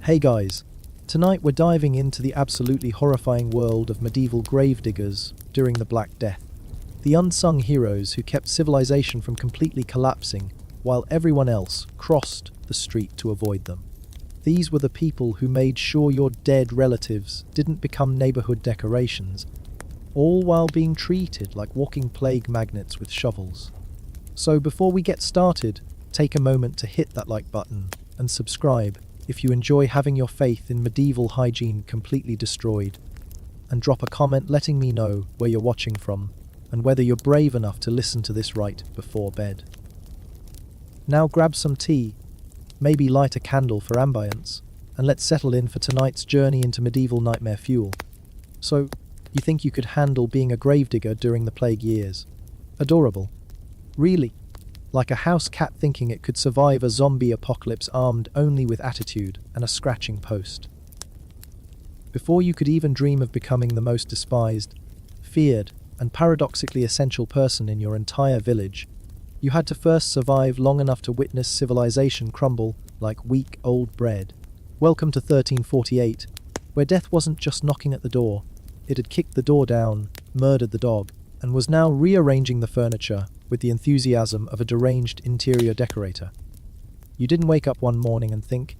Hey guys, tonight we're diving into the absolutely horrifying world of medieval gravediggers during the Black Death. The unsung heroes who kept civilization from completely collapsing while everyone else crossed the street to avoid them. These were the people who made sure your dead relatives didn't become neighborhood decorations, all while being treated like walking plague magnets with shovels. So before we get started, take a moment to hit that like button and subscribe if you enjoy having your faith in medieval hygiene completely destroyed, and drop a comment letting me know where you're watching from and whether you're brave enough to listen to this right before bed. Now grab some tea, maybe light a candle for ambience, and let's settle in for tonight's journey into medieval nightmare fuel. So, you think you could handle being a gravedigger during the plague years? Adorable. Really? Like a house cat thinking it could survive a zombie apocalypse armed only with attitude and a scratching post. Before you could even dream of becoming the most despised, feared, and paradoxically essential person in your entire village, you had to first survive long enough to witness civilization crumble like weak old bread. Welcome to 1348, where death wasn't just knocking at the door, it had kicked the door down, murdered the dog, and was now rearranging the furniture with the enthusiasm of a deranged interior decorator. You didn't wake up one morning and think,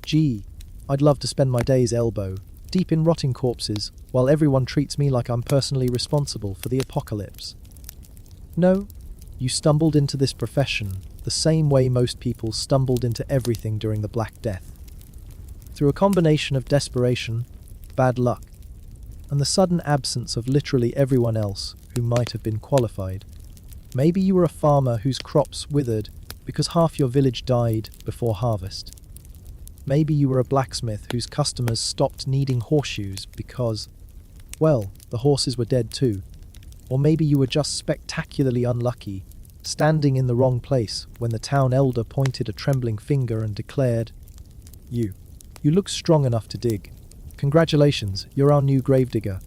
gee, I'd love to spend my days elbow deep in rotting corpses while everyone treats me like I'm personally responsible for the apocalypse. No, you stumbled into this profession the same way most people stumbled into everything during the Black Death. Through a combination of desperation, bad luck, and the sudden absence of literally everyone else who might have been qualified. Maybe you were a farmer whose crops withered because half your village died before harvest. Maybe you were a blacksmith whose customers stopped needing horseshoes because, well, the horses were dead too. Or maybe you were just spectacularly unlucky, standing in the wrong place when the town elder pointed a trembling finger and declared, You look strong enough to dig. Congratulations, you're our new gravedigger.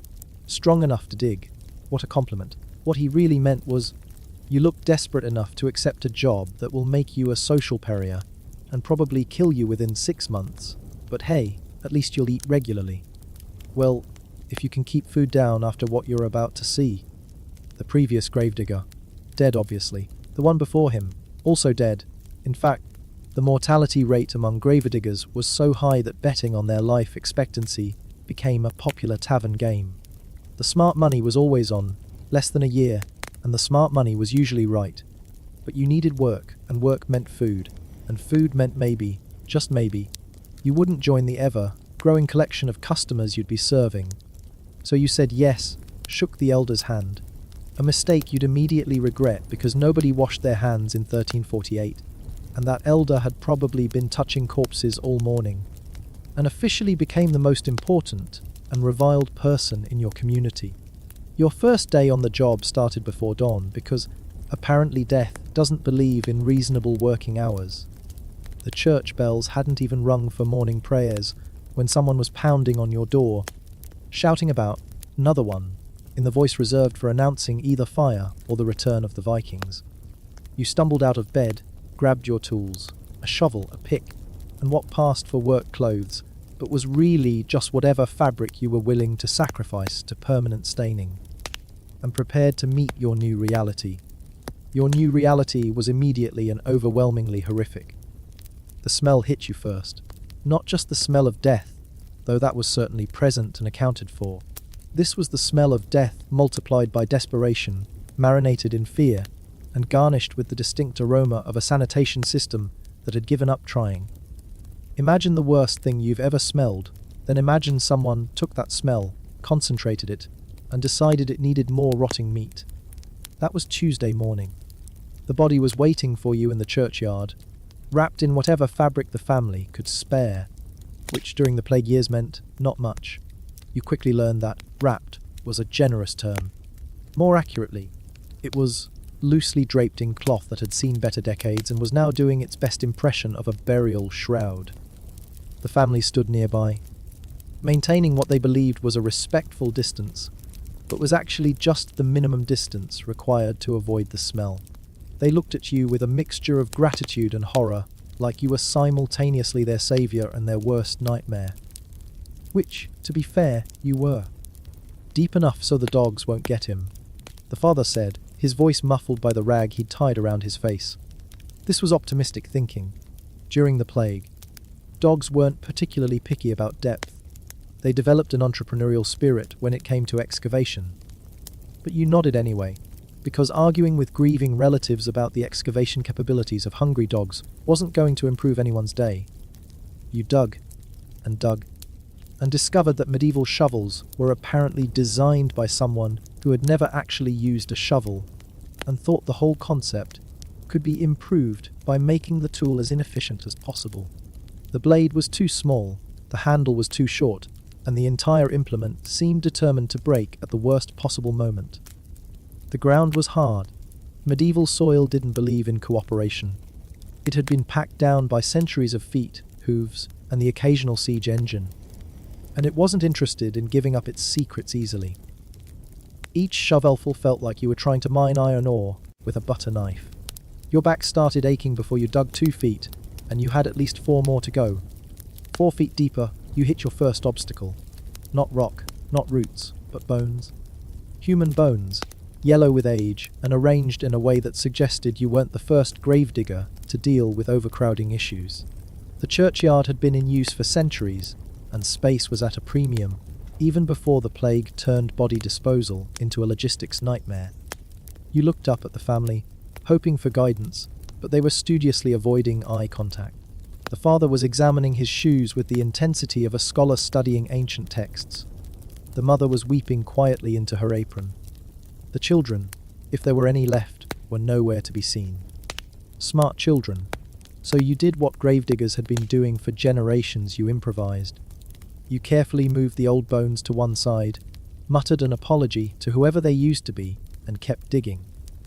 Strong enough to dig. What a compliment. What he really meant was, you look desperate enough to accept a job that will make you a social pariah and probably kill you within 6 months. But hey, at least you'll eat regularly. Well, if you can keep food down after what you're about to see. The previous gravedigger. Dead, obviously. The one before him. Also dead. In fact, the mortality rate among gravediggers was so high that betting on their life expectancy became a popular tavern game. The smart money was always on, less than a year, and the smart money was usually right. But you needed work, and work meant food, and food meant maybe, just maybe, you wouldn't join the ever-growing collection of customers you'd be serving. So you said yes, shook the elder's hand. A mistake you'd immediately regret because nobody washed their hands in 1348, and that elder had probably been touching corpses all morning, and officially became the most important and reviled person in your community. Your first day on the job started before dawn because apparently death doesn't believe in reasonable working hours. The church bells hadn't even rung for morning prayers when someone was pounding on your door, shouting about another one in the voice reserved for announcing either fire or the return of the Vikings. You stumbled out of bed, grabbed your tools, a shovel, a pick, and what passed for work clothes, but was really just whatever fabric you were willing to sacrifice to permanent staining, and prepared to meet your new reality. Your new reality was immediately and overwhelmingly horrific. The smell hit you first. Not just the smell of death, though that was certainly present and accounted for. This was the smell of death multiplied by desperation, marinated in fear, and garnished with the distinct aroma of a sanitation system that had given up trying. Imagine the worst thing you've ever smelled, then imagine someone took that smell, concentrated it, and decided it needed more rotting meat. That was Tuesday morning. The body was waiting for you in the churchyard, wrapped in whatever fabric the family could spare, which during the plague years meant not much. You quickly learned that wrapped was a generous term. More accurately, it was loosely draped in cloth that had seen better decades and was now doing its best impression of a burial shroud. The family stood nearby, maintaining what they believed was a respectful distance, but was actually just the minimum distance required to avoid the smell. They looked at you with a mixture of gratitude and horror, like you were simultaneously their savior and their worst nightmare. Which, to be fair, you were. Deep enough so the dogs won't get him, the father said, his voice muffled by the rag he'd tied around his face. This was optimistic thinking. During the plague, dogs weren't particularly picky about depth. They developed an entrepreneurial spirit when it came to excavation. But you nodded anyway, because arguing with grieving relatives about the excavation capabilities of hungry dogs wasn't going to improve anyone's day. You dug, and discovered that medieval shovels were apparently designed by someone who had never actually used a shovel, and thought the whole concept could be improved by making the tool as inefficient as possible. The blade was too small, the handle was too short, and the entire implement seemed determined to break at the worst possible moment. The ground was hard. Medieval soil didn't believe in cooperation. It had been packed down by centuries of feet, hooves, and the occasional siege engine, and it wasn't interested in giving up its secrets easily. Each shovelful felt like you were trying to mine iron ore with a butter knife. Your back started aching before you dug 2 feet, and you had at least 4 more to go. 4 feet deeper, you hit your first obstacle. Not rock, not roots, but bones. Human bones, yellow with age, and arranged in a way that suggested you weren't the first gravedigger to deal with overcrowding issues. The churchyard had been in use for centuries, and space was at a premium, even before the plague turned body disposal into a logistics nightmare. You looked up at the family, hoping for guidance, but they were studiously avoiding eye contact. The father was examining his shoes with the intensity of a scholar studying ancient texts. The mother was weeping quietly into her apron. The children, if there were any left, were nowhere to be seen. Smart children. So you did what gravediggers had been doing for generations. You improvised. You carefully moved the old bones to one side, muttered an apology to whoever they used to be, and kept digging.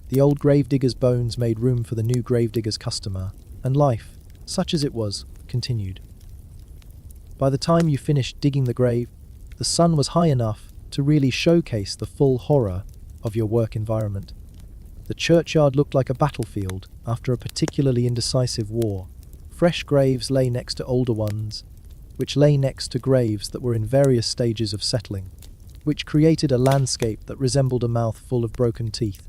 The old gravedigger's bones made room for the new gravedigger's customer, and life, such as it was, continued. By the time you finished digging the grave, the sun was high enough to really showcase the full horror of your work environment. The churchyard looked like a battlefield after a particularly indecisive war. Fresh graves lay next to older ones, which lay next to graves that were in various stages of settling, which created a landscape that resembled a mouth full of broken teeth.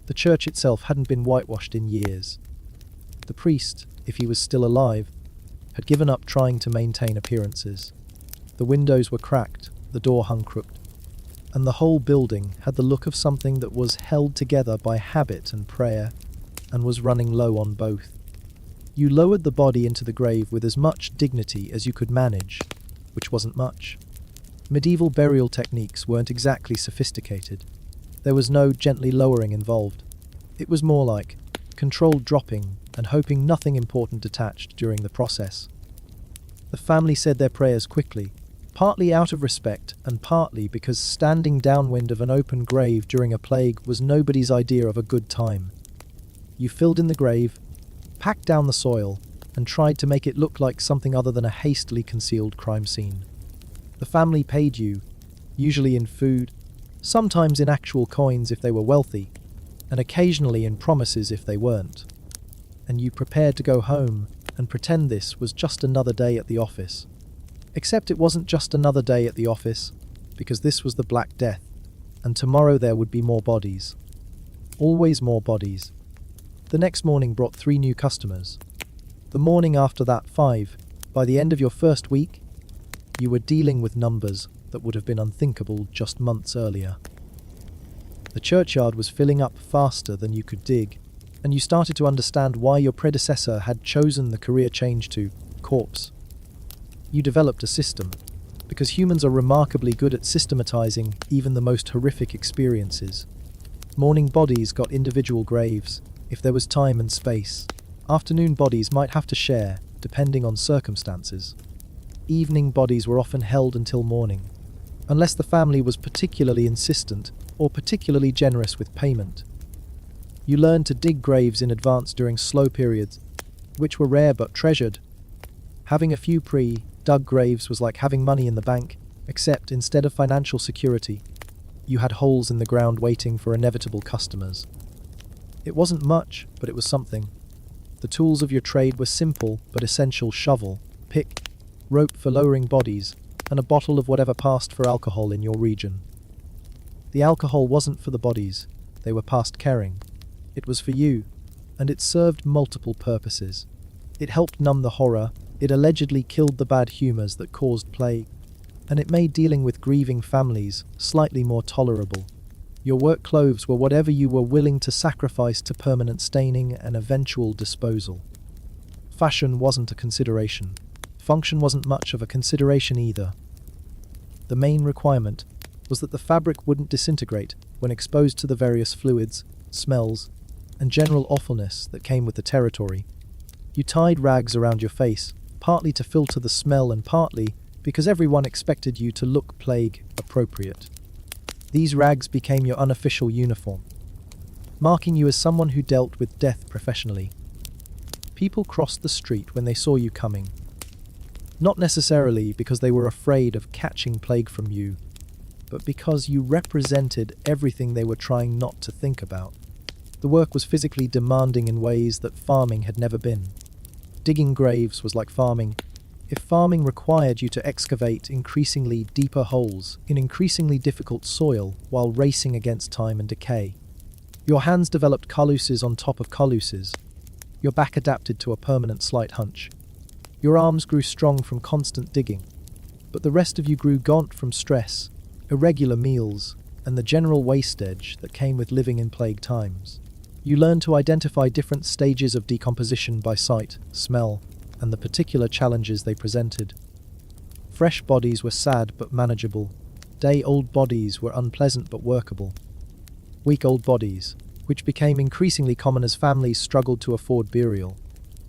The church itself hadn't been whitewashed in years. The priest, if he was still alive, had given up trying to maintain appearances. The windows were cracked, the door hung crooked, and the whole building had the look of something that was held together by habit and prayer, and was running low on both. You lowered the body into the grave with as much dignity as you could manage, which wasn't much. Medieval burial techniques weren't exactly sophisticated. There was no gently lowering involved. It was more like controlled dropping and hoping nothing important detached during the process. The family said their prayers quickly, partly out of respect and partly because standing downwind of an open grave during a plague was nobody's idea of a good time. You filled in the grave, packed down the soil, and tried to make it look like something other than a hastily concealed crime scene. The family paid you, usually in food, sometimes in actual coins if they were wealthy, and occasionally in promises if they weren't. And you prepared to go home and pretend this was just another day at the office. Except it wasn't just another day at the office, because this was the Black Death, and tomorrow there would be more bodies. Always more bodies. The next morning brought 3 new customers. The morning after that 5. By the end of your first week, you were dealing with numbers that would have been unthinkable just months earlier. The churchyard was filling up faster than you could dig, and you started to understand why your predecessor had chosen the career change to corpse. You developed a system, because humans are remarkably good at systematizing even the most horrific experiences. Morning bodies got individual graves, if there was time and space. Afternoon bodies might have to share, depending on circumstances. Evening bodies were often held until morning, unless the family was particularly insistent or particularly generous with payment. You learned to dig graves in advance during slow periods, which were rare but treasured. Having a few pre-dug graves was like having money in the bank, except instead of financial security, you had holes in the ground waiting for inevitable customers. It wasn't much, but it was something. The tools of your trade were simple but essential: shovel, pick, rope for lowering bodies, and a bottle of whatever passed for alcohol in your region. The alcohol wasn't for the bodies, they were past caring. It was for you, and it served multiple purposes. It helped numb the horror, it allegedly killed the bad humors that caused plague, and it made dealing with grieving families slightly more tolerable. Your work clothes were whatever you were willing to sacrifice to permanent staining and eventual disposal. Fashion wasn't a consideration. Function wasn't much of a consideration either. The main requirement was that the fabric wouldn't disintegrate when exposed to the various fluids, smells, and general awfulness that came with the territory. You tied rags around your face, partly to filter the smell and partly because everyone expected you to look plague appropriate. These rags became your unofficial uniform, marking you as someone who dealt with death professionally. People crossed the street when they saw you coming, not necessarily because they were afraid of catching plague from you, but because you represented everything they were trying not to think about. The work was physically demanding in ways that farming had never been. Digging graves was like farming. If farming required you to excavate increasingly deeper holes in increasingly difficult soil while racing against time and decay. Your hands developed calluses on top of calluses. Your back adapted to a permanent slight hunch. Your arms grew strong from constant digging, but the rest of you grew gaunt from stress, irregular meals, and the general wastage that came with living in plague times. You learned to identify different stages of decomposition by sight, smell, and the particular challenges they presented. Fresh bodies were sad but manageable. Day-old bodies were unpleasant but workable. Week-old bodies, which became increasingly common as families struggled to afford burial,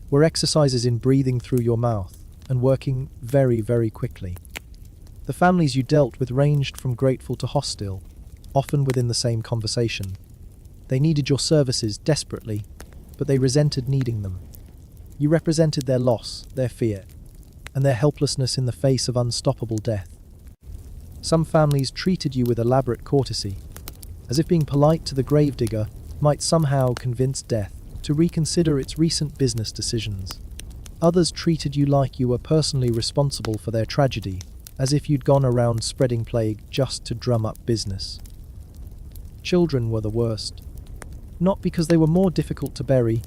were exercises in breathing through your mouth and working very, very quickly. The families you dealt with ranged from grateful to hostile, often within the same conversation. They needed your services desperately, but they resented needing them. You represented their loss, their fear, and their helplessness in the face of unstoppable death. Some families treated you with elaborate courtesy, as if being polite to the gravedigger might somehow convince death to reconsider its recent business decisions. Others treated you like you were personally responsible for their tragedy, as if you'd gone around spreading plague just to drum up business. Children were the worst. Not because they were more difficult to bury,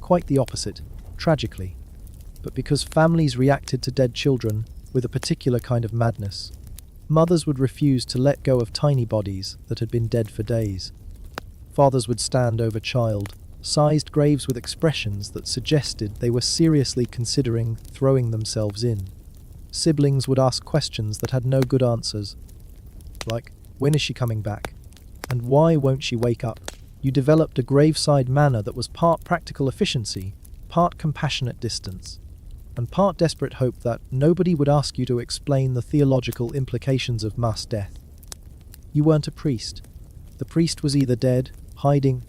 quite the opposite, tragically, but because families reacted to dead children with a particular kind of madness. Mothers would refuse to let go of tiny bodies that had been dead for days. Fathers would stand over child-sized graves with expressions that suggested they were seriously considering throwing themselves in. Siblings would ask questions that had no good answers, like, when is she coming back? And why won't she wake up? You developed a graveside manner that was part practical efficiency, part compassionate distance, and part desperate hope that nobody would ask you to explain the theological implications of mass death. You weren't a priest. The priest was either dead, hiding,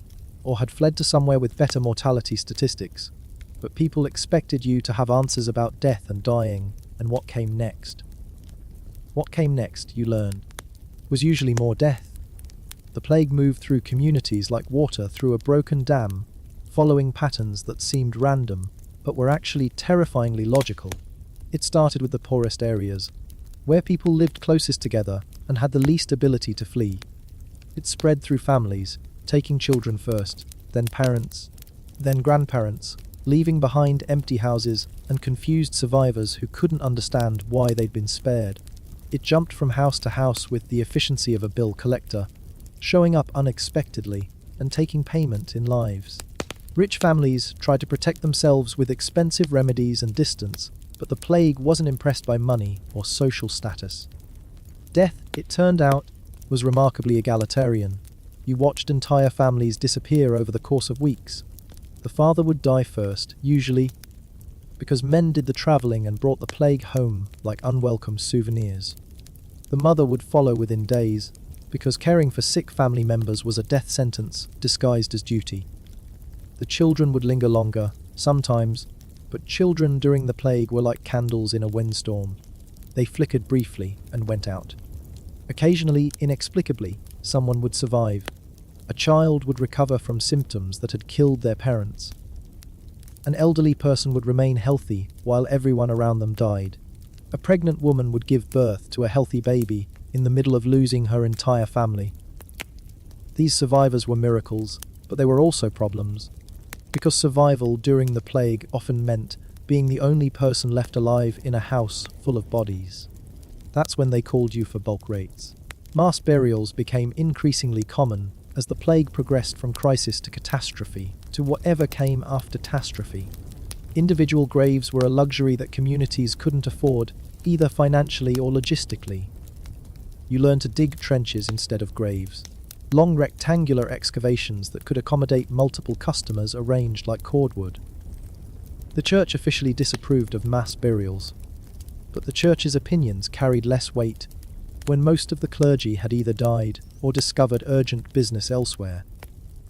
or had fled to somewhere with better mortality statistics, but people expected you to have answers about death and dying and what came next. What came next, you learned, was usually more death. The plague moved through communities like water through a broken dam, following patterns that seemed random, but were actually terrifyingly logical. It started with the poorest areas, where people lived closest together and had the least ability to flee. It spread through families, taking children first, then parents, then grandparents, leaving behind empty houses and confused survivors who couldn't understand why they'd been spared. It jumped from house to house with the efficiency of a bill collector, showing up unexpectedly and taking payment in lives. Rich families tried to protect themselves with expensive remedies and distance, but the plague wasn't impressed by money or social status. Death, it turned out, was remarkably egalitarian. You watched entire families disappear over the course of weeks. The father would die first, usually because men did the travelling and brought the plague home like unwelcome souvenirs. The mother would follow within days, because caring for sick family members was a death sentence disguised as duty. The children would linger longer, sometimes, but children during the plague were like candles in a windstorm. They flickered briefly and went out. Occasionally, inexplicably, someone would survive. A child would recover from symptoms that had killed their parents. An elderly person would remain healthy while everyone around them died. A pregnant woman would give birth to a healthy baby in the middle of losing her entire family. These survivors were miracles, but they were also problems, because survival during the plague often meant being the only person left alive in a house full of bodies. That's when they called you for bulk rates. Mass burials became increasingly common as the plague progressed from crisis to catastrophe to whatever came after catastrophe. Individual graves were a luxury that communities couldn't afford, either financially or logistically. You learned to dig trenches instead of graves. Long rectangular excavations that could accommodate multiple customers arranged like cordwood. The church officially disapproved of mass burials, but the church's opinions carried less weight when most of the clergy had either died or discovered urgent business elsewhere.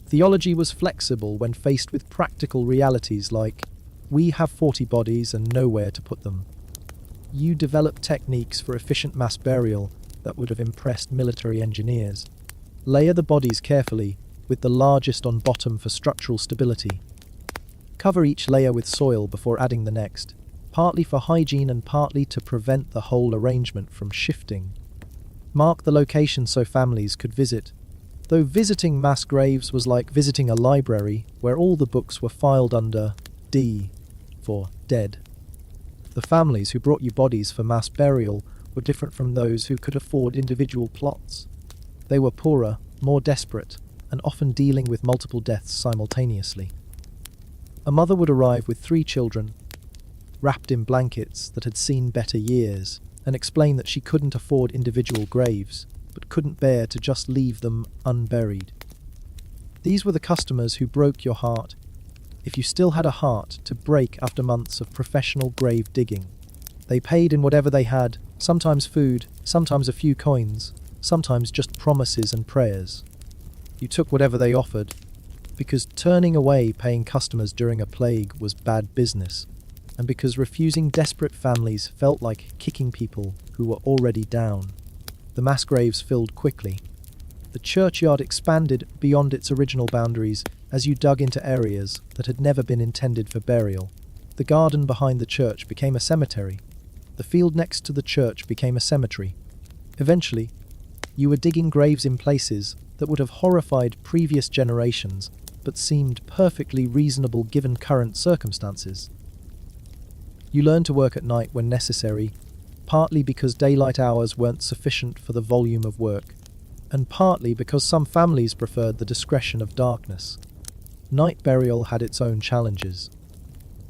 Theology was flexible when faced with practical realities like, we have 40 bodies and nowhere to put them. You developed techniques for efficient mass burial that would have impressed military engineers. Layer the bodies carefully, with the largest on bottom for structural stability. Cover each layer with soil before adding the next, partly for hygiene and partly to prevent the whole arrangement from shifting. Mark the location so families could visit, though visiting mass graves was like visiting a library where all the books were filed under D for dead. The families who brought you bodies for mass burial were different from those who could afford individual plots. They were poorer, more desperate, and often dealing with multiple deaths simultaneously. A mother would arrive with 3 children, wrapped in blankets that had seen better years, and explain that she couldn't afford individual graves, but couldn't bear to just leave them unburied. These were the customers who broke your heart, if you still had a heart to break after months of professional grave digging. They paid in whatever they had, sometimes food, sometimes a few coins, sometimes just promises and prayers. You took whatever they offered, because turning away paying customers during a plague was bad business, and because refusing desperate families felt like kicking people who were already down. The mass graves filled quickly. The churchyard expanded beyond its original boundaries as you dug into areas that had never been intended for burial. The garden behind the church became a cemetery. The field next to the church became a cemetery. Eventually, you were digging graves in places that would have horrified previous generations, but seemed perfectly reasonable given current circumstances. You learned to work at night when necessary, partly because daylight hours weren't sufficient for the volume of work, and partly because some families preferred the discretion of darkness. Night burial had its own challenges.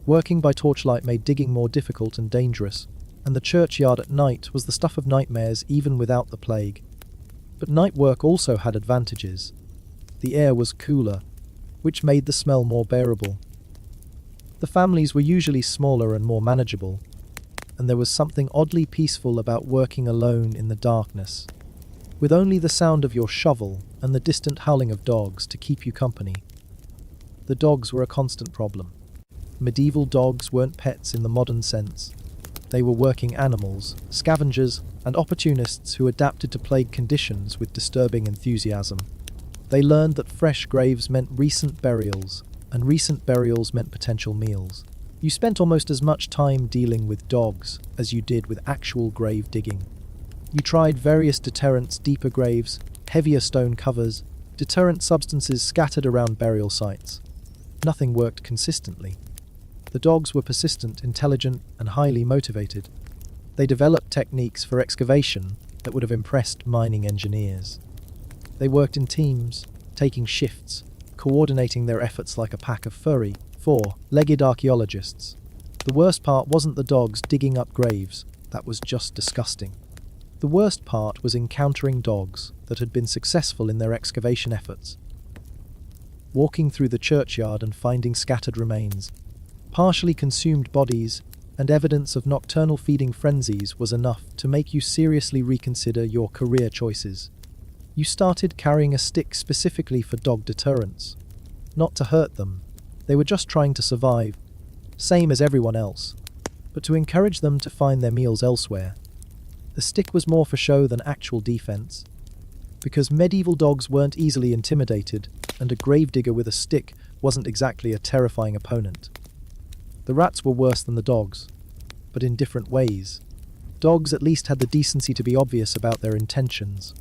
Working by torchlight made digging more difficult and dangerous, and the churchyard at night was the stuff of nightmares even without the plague. But night work also had advantages. The air was cooler, which made the smell more bearable. The families were usually smaller and more manageable, and there was something oddly peaceful about working alone in the darkness, with only the sound of your shovel and the distant howling of dogs to keep you company. The dogs were a constant problem. Medieval dogs weren't pets in the modern sense. They were working animals, scavengers, and opportunists who adapted to plague conditions with disturbing enthusiasm. They learned that fresh graves meant recent burials, and recent burials meant potential meals. You spent almost as much time dealing with dogs as you did with actual grave digging. You tried various deterrents, deeper graves, heavier stone covers, deterrent substances scattered around burial sites. Nothing worked consistently. The dogs were persistent, intelligent, and highly motivated. They developed techniques for excavation that would have impressed mining engineers. They worked in teams, taking shifts, coordinating their efforts like a pack of furry, four-legged archaeologists. The worst part wasn't the dogs digging up graves, that was just disgusting. The worst part was encountering dogs that had been successful in their excavation efforts. Walking through the churchyard and finding scattered remains, partially consumed bodies, and evidence of nocturnal feeding frenzies was enough to make you seriously reconsider your career choices. You started carrying a stick specifically for dog deterrents. Not to hurt them, they were just trying to survive, same as everyone else, but to encourage them to find their meals elsewhere. The stick was more for show than actual defense, because medieval dogs weren't easily intimidated, and a gravedigger with a stick wasn't exactly a terrifying opponent. The rats were worse than the dogs, but in different ways. Dogs at least had the decency to be obvious about their intentions.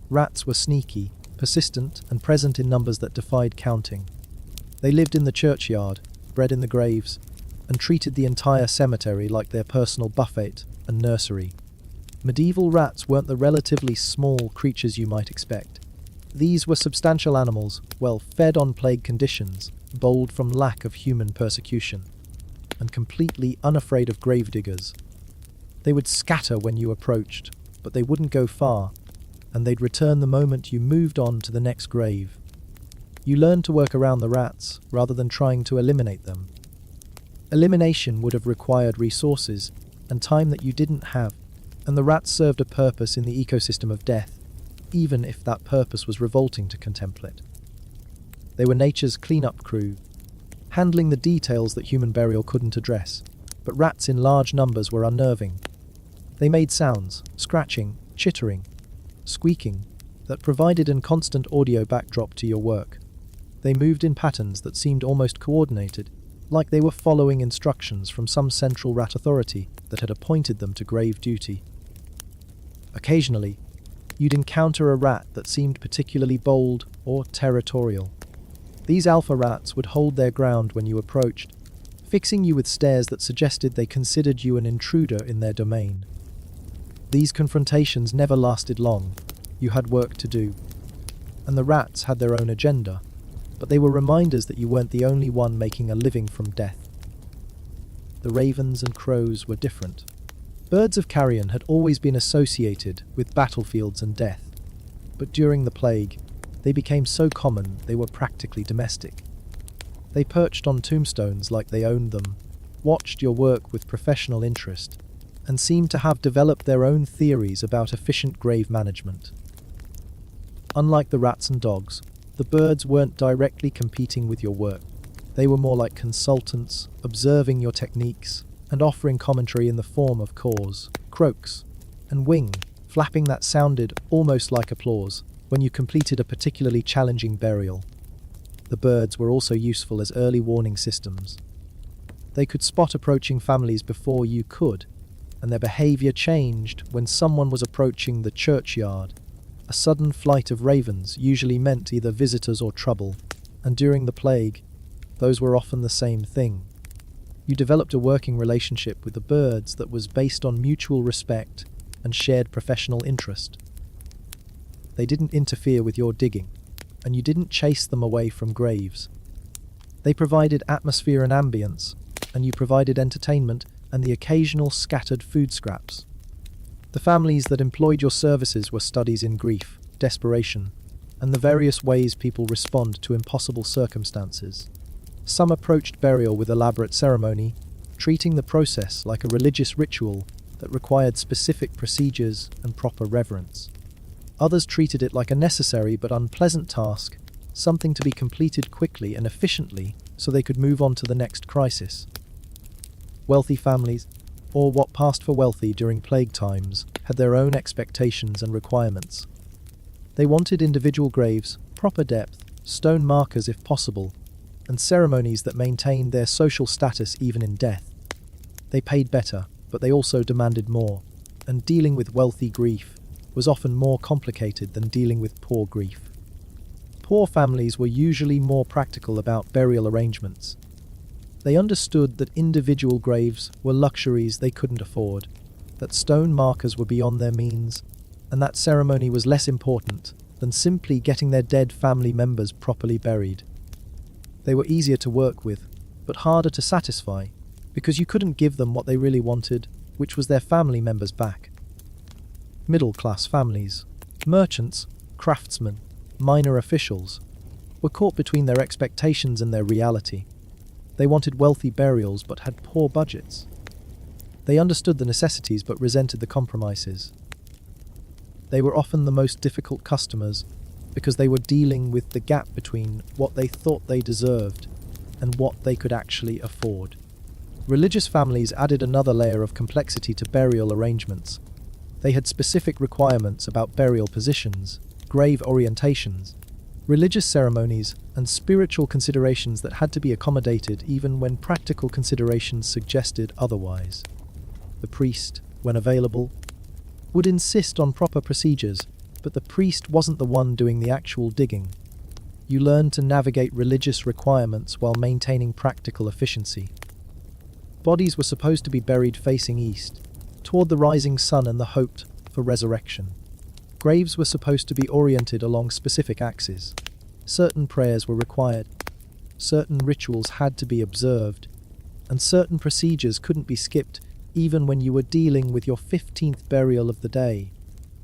Rats were sneaky, persistent, and present in numbers that defied counting. They lived in the churchyard, bred in the graves, and treated the entire cemetery like their personal buffet and nursery. Medieval rats weren't the relatively small creatures you might expect. These were substantial animals, well fed on plague conditions, bold from lack of human persecution, and completely unafraid of gravediggers. They would scatter when you approached, but they wouldn't go far, and they'd return the moment you moved on to the next grave. You learned to work around the rats rather than trying to eliminate them. Elimination would have required resources and time that you didn't have, and the rats served a purpose in the ecosystem of death, even if that purpose was revolting to contemplate. They were nature's cleanup crew, handling the details that human burial couldn't address, but rats in large numbers were unnerving. They made sounds, scratching, chittering, squeaking, that provided a constant audio backdrop to your work. They moved in patterns that seemed almost coordinated, like they were following instructions from some central rat authority that had appointed them to grave duty. Occasionally, you'd encounter a rat that seemed particularly bold or territorial. These alpha rats would hold their ground when you approached, fixing you with stares that suggested they considered you an intruder in their domain. These confrontations never lasted long. You had work to do, and the rats had their own agenda, but they were reminders that you weren't the only one making a living from death. The ravens and crows were different. Birds of carrion had always been associated with battlefields and death, but during the plague, they became so common they were practically domestic. They perched on tombstones like they owned them, watched your work with professional interest, and seemed to have developed their own theories about efficient grave management. Unlike the rats and dogs, the birds weren't directly competing with your work. They were more like consultants, observing your techniques and offering commentary in the form of caws, croaks, and wing, flapping that sounded almost like applause when you completed a particularly challenging burial. The birds were also useful as early warning systems. They could spot approaching families before you could, and their behavior changed when someone was approaching the churchyard. A sudden flight of ravens usually meant either visitors or trouble, and during the plague, those were often the same thing. You developed a working relationship with the birds that was based on mutual respect and shared professional interest. They didn't interfere with your digging, and you didn't chase them away from graves. They provided atmosphere and ambience, and you provided entertainment and the occasional scattered food scraps. The families that employed your services were studies in grief, desperation, and the various ways people respond to impossible circumstances. Some approached burial with elaborate ceremony, treating the process like a religious ritual that required specific procedures and proper reverence. Others treated it like a necessary but unpleasant task, something to be completed quickly and efficiently so they could move on to the next crisis. Wealthy families, or what passed for wealthy during plague times, had their own expectations and requirements. They wanted individual graves, proper depth, stone markers if possible, and ceremonies that maintained their social status even in death. They paid better, but they also demanded more, and dealing with wealthy grief was often more complicated than dealing with poor grief. Poor families were usually more practical about burial arrangements. They understood that individual graves were luxuries they couldn't afford, that stone markers were beyond their means, and that ceremony was less important than simply getting their dead family members properly buried. They were easier to work with, but harder to satisfy, because you couldn't give them what they really wanted, which was their family members back. Middle-class families, merchants, craftsmen, minor officials, were caught between their expectations and their reality. They wanted wealthy burials but had poor budgets. They understood the necessities but resented the compromises. They were often the most difficult customers because they were dealing with the gap between what they thought they deserved and what they could actually afford. Religious families added another layer of complexity to burial arrangements. They had specific requirements about burial positions, grave orientations, religious ceremonies, and spiritual considerations that had to be accommodated even when practical considerations suggested otherwise. The priest, when available, would insist on proper procedures, but the priest wasn't the one doing the actual digging. You learned to navigate religious requirements while maintaining practical efficiency. Bodies were supposed to be buried facing east, toward the rising sun and the hoped for resurrection. Graves were supposed to be oriented along specific axes. Certain prayers were required, certain rituals had to be observed, and certain procedures couldn't be skipped even when you were dealing with your 15th burial of the day.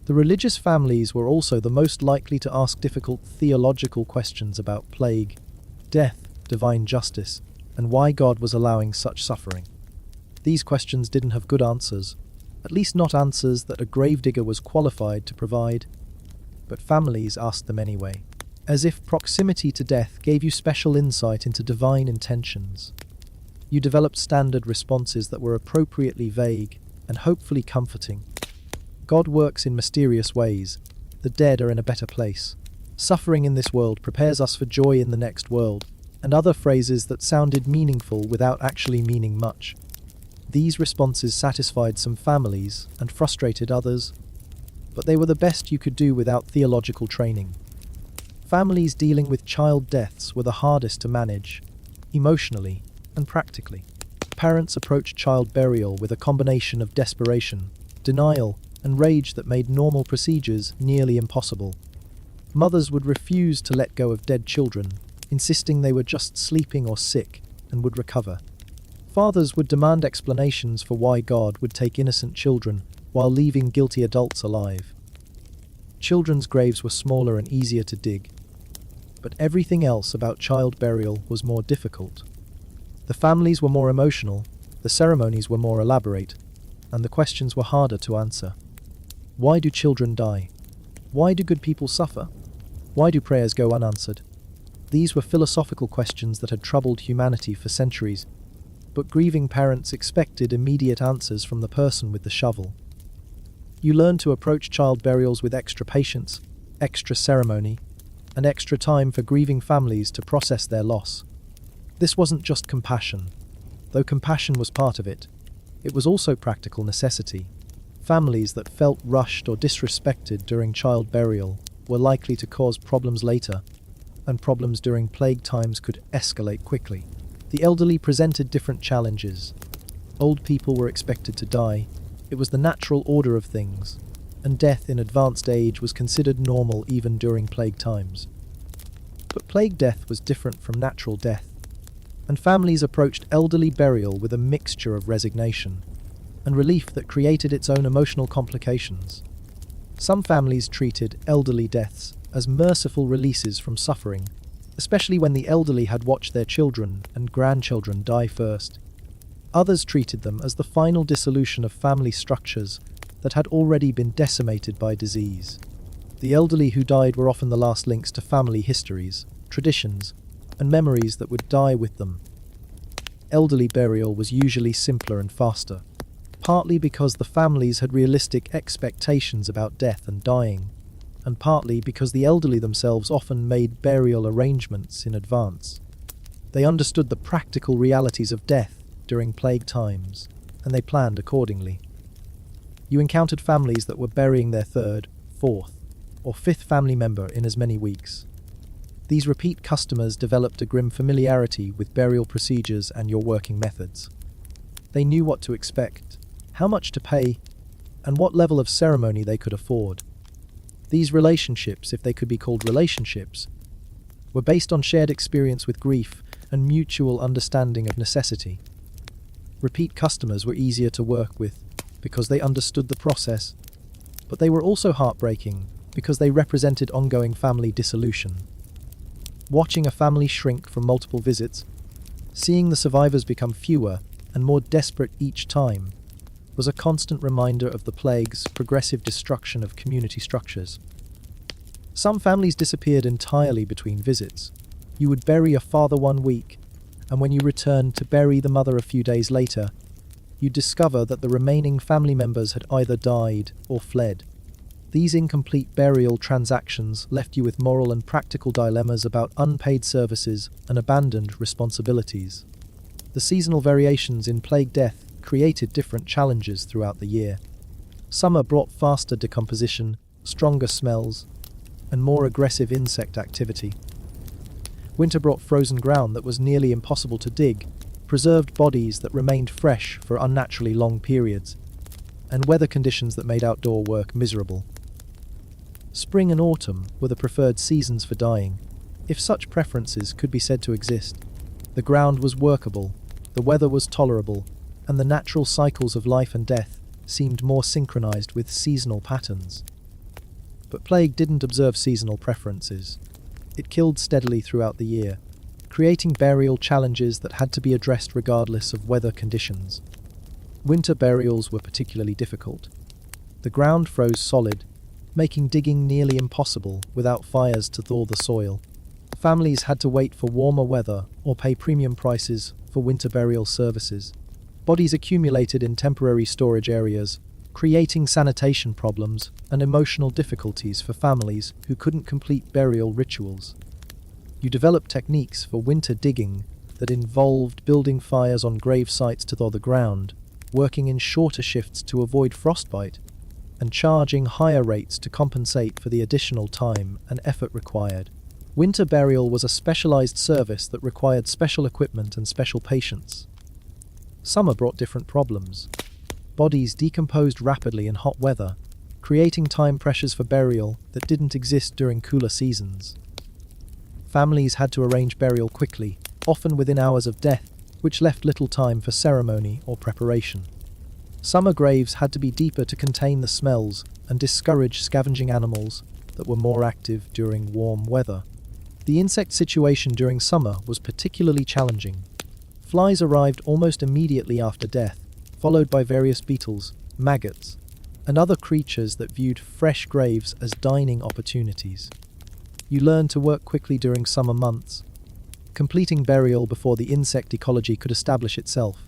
The religious families were also the most likely to ask difficult theological questions about plague, death, divine justice, and why God was allowing such suffering. These questions didn't have good answers, at least not answers that a gravedigger was qualified to provide, but families asked them anyway, as if proximity to death gave you special insight into divine intentions. You developed standard responses that were appropriately vague and hopefully comforting. God works in mysterious ways. The dead are in a better place. Suffering in this world prepares us for joy in the next world, and other phrases that sounded meaningful without actually meaning much. These responses satisfied some families and frustrated others, but they were the best you could do without theological training. Families dealing with child deaths were the hardest to manage, emotionally and practically. Parents approached child burial with a combination of desperation, denial, and rage that made normal procedures nearly impossible. Mothers would refuse to let go of dead children, insisting they were just sleeping or sick and would recover. Fathers would demand explanations for why God would take innocent children while leaving guilty adults alive. Children's graves were smaller and easier to dig, but everything else about child burial was more difficult. The families were more emotional, the ceremonies were more elaborate, and the questions were harder to answer. Why do children die? Why do good people suffer? Why do prayers go unanswered? These were philosophical questions that had troubled humanity for centuries, but grieving parents expected immediate answers from the person with the shovel. You learned to approach child burials with extra patience, extra ceremony, and extra time for grieving families to process their loss. This wasn't just compassion. Though compassion was part of it, it was also practical necessity. Families that felt rushed or disrespected during child burial were likely to cause problems later, and problems during plague times could escalate quickly. The elderly presented different challenges. Old people were expected to die. It was the natural order of things, and death in advanced age was considered normal even during plague times. But plague death was different from natural death, and families approached elderly burial with a mixture of resignation and relief that created its own emotional complications. Some families treated elderly deaths as merciful releases from suffering, especially when the elderly had watched their children and grandchildren die first. Others treated them as the final dissolution of family structures that had already been decimated by disease. The elderly who died were often the last links to family histories, traditions, and memories that would die with them. Elderly burial was usually simpler and faster, partly because the families had realistic expectations about death and dying, and partly because the elderly themselves often made burial arrangements in advance. They understood the practical realities of death during plague times, and they planned accordingly. You encountered families that were burying their third, fourth, or fifth family member in as many weeks. These repeat customers developed a grim familiarity with burial procedures and your working methods. They knew what to expect, how much to pay, and what level of ceremony they could afford. These relationships, if they could be called relationships, were based on shared experience with grief and mutual understanding of necessity. Repeat customers were easier to work with because they understood the process, but they were also heartbreaking because they represented ongoing family dissolution. Watching a family shrink from multiple visits, seeing the survivors become fewer and more desperate each time, was a constant reminder of the plague's progressive destruction of community structures. Some families disappeared entirely between visits. You would bury a father 1 week, and when you returned to bury the mother a few days later, you'd discover that the remaining family members had either died or fled. These incomplete burial transactions left you with moral and practical dilemmas about unpaid services and abandoned responsibilities. The seasonal variations in plague death created different challenges throughout the year. Summer brought faster decomposition, stronger smells, and more aggressive insect activity. Winter brought frozen ground that was nearly impossible to dig, preserved bodies that remained fresh for unnaturally long periods, and weather conditions that made outdoor work miserable. Spring and autumn were the preferred seasons for dying, if such preferences could be said to exist. The ground was workable, the weather was tolerable, and the natural cycles of life and death seemed more synchronized with seasonal patterns. But plague didn't observe seasonal preferences. It killed steadily throughout the year, creating burial challenges that had to be addressed regardless of weather conditions. Winter burials were particularly difficult. The ground froze solid, making digging nearly impossible without fires to thaw the soil. Families had to wait for warmer weather or pay premium prices for winter burial services. Bodies accumulated in temporary storage areas, creating sanitation problems and emotional difficulties for families who couldn't complete burial rituals. You developed techniques for winter digging that involved building fires on grave sites to thaw the ground, working in shorter shifts to avoid frostbite, and charging higher rates to compensate for the additional time and effort required. Winter burial was a specialized service that required special equipment and special patience. Summer brought different problems. Bodies decomposed rapidly in hot weather, creating time pressures for burial that didn't exist during cooler seasons. Families had to arrange burial quickly, often within hours of death, which left little time for ceremony or preparation. Summer graves had to be deeper to contain the smells and discourage scavenging animals that were more active during warm weather. The insect situation during summer was particularly challenging. Flies arrived almost immediately after death, followed by various beetles, maggots, and other creatures that viewed fresh graves as dining opportunities. You learned to work quickly during summer months, completing burial before the insect ecology could establish itself.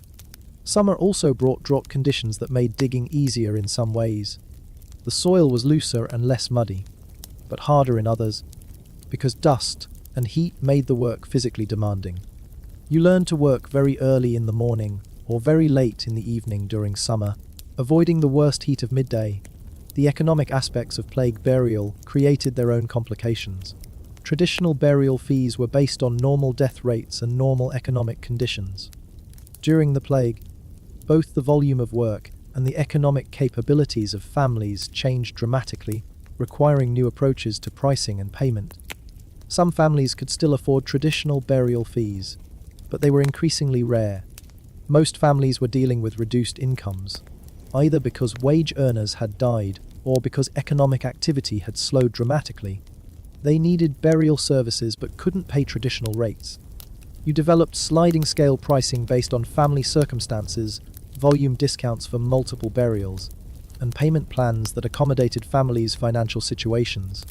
Summer also brought drought conditions that made digging easier in some ways. The soil was looser and less muddy, but harder in others, because dust and heat made the work physically demanding. You learned to work very early in the morning or very late in the evening during summer, avoiding the worst heat of midday. The economic aspects of plague burial created their own complications. Traditional burial fees were based on normal death rates and normal economic conditions. During the plague, both the volume of work and the economic capabilities of families changed dramatically, requiring new approaches to pricing and payment. Some families could still afford traditional burial fees, but they were increasingly rare. Most families were dealing with reduced incomes, either because wage earners had died or because economic activity had slowed dramatically. They needed burial services but couldn't pay traditional rates. You developed sliding scale pricing based on family circumstances, volume discounts for multiple burials, and payment plans that accommodated families' financial situations.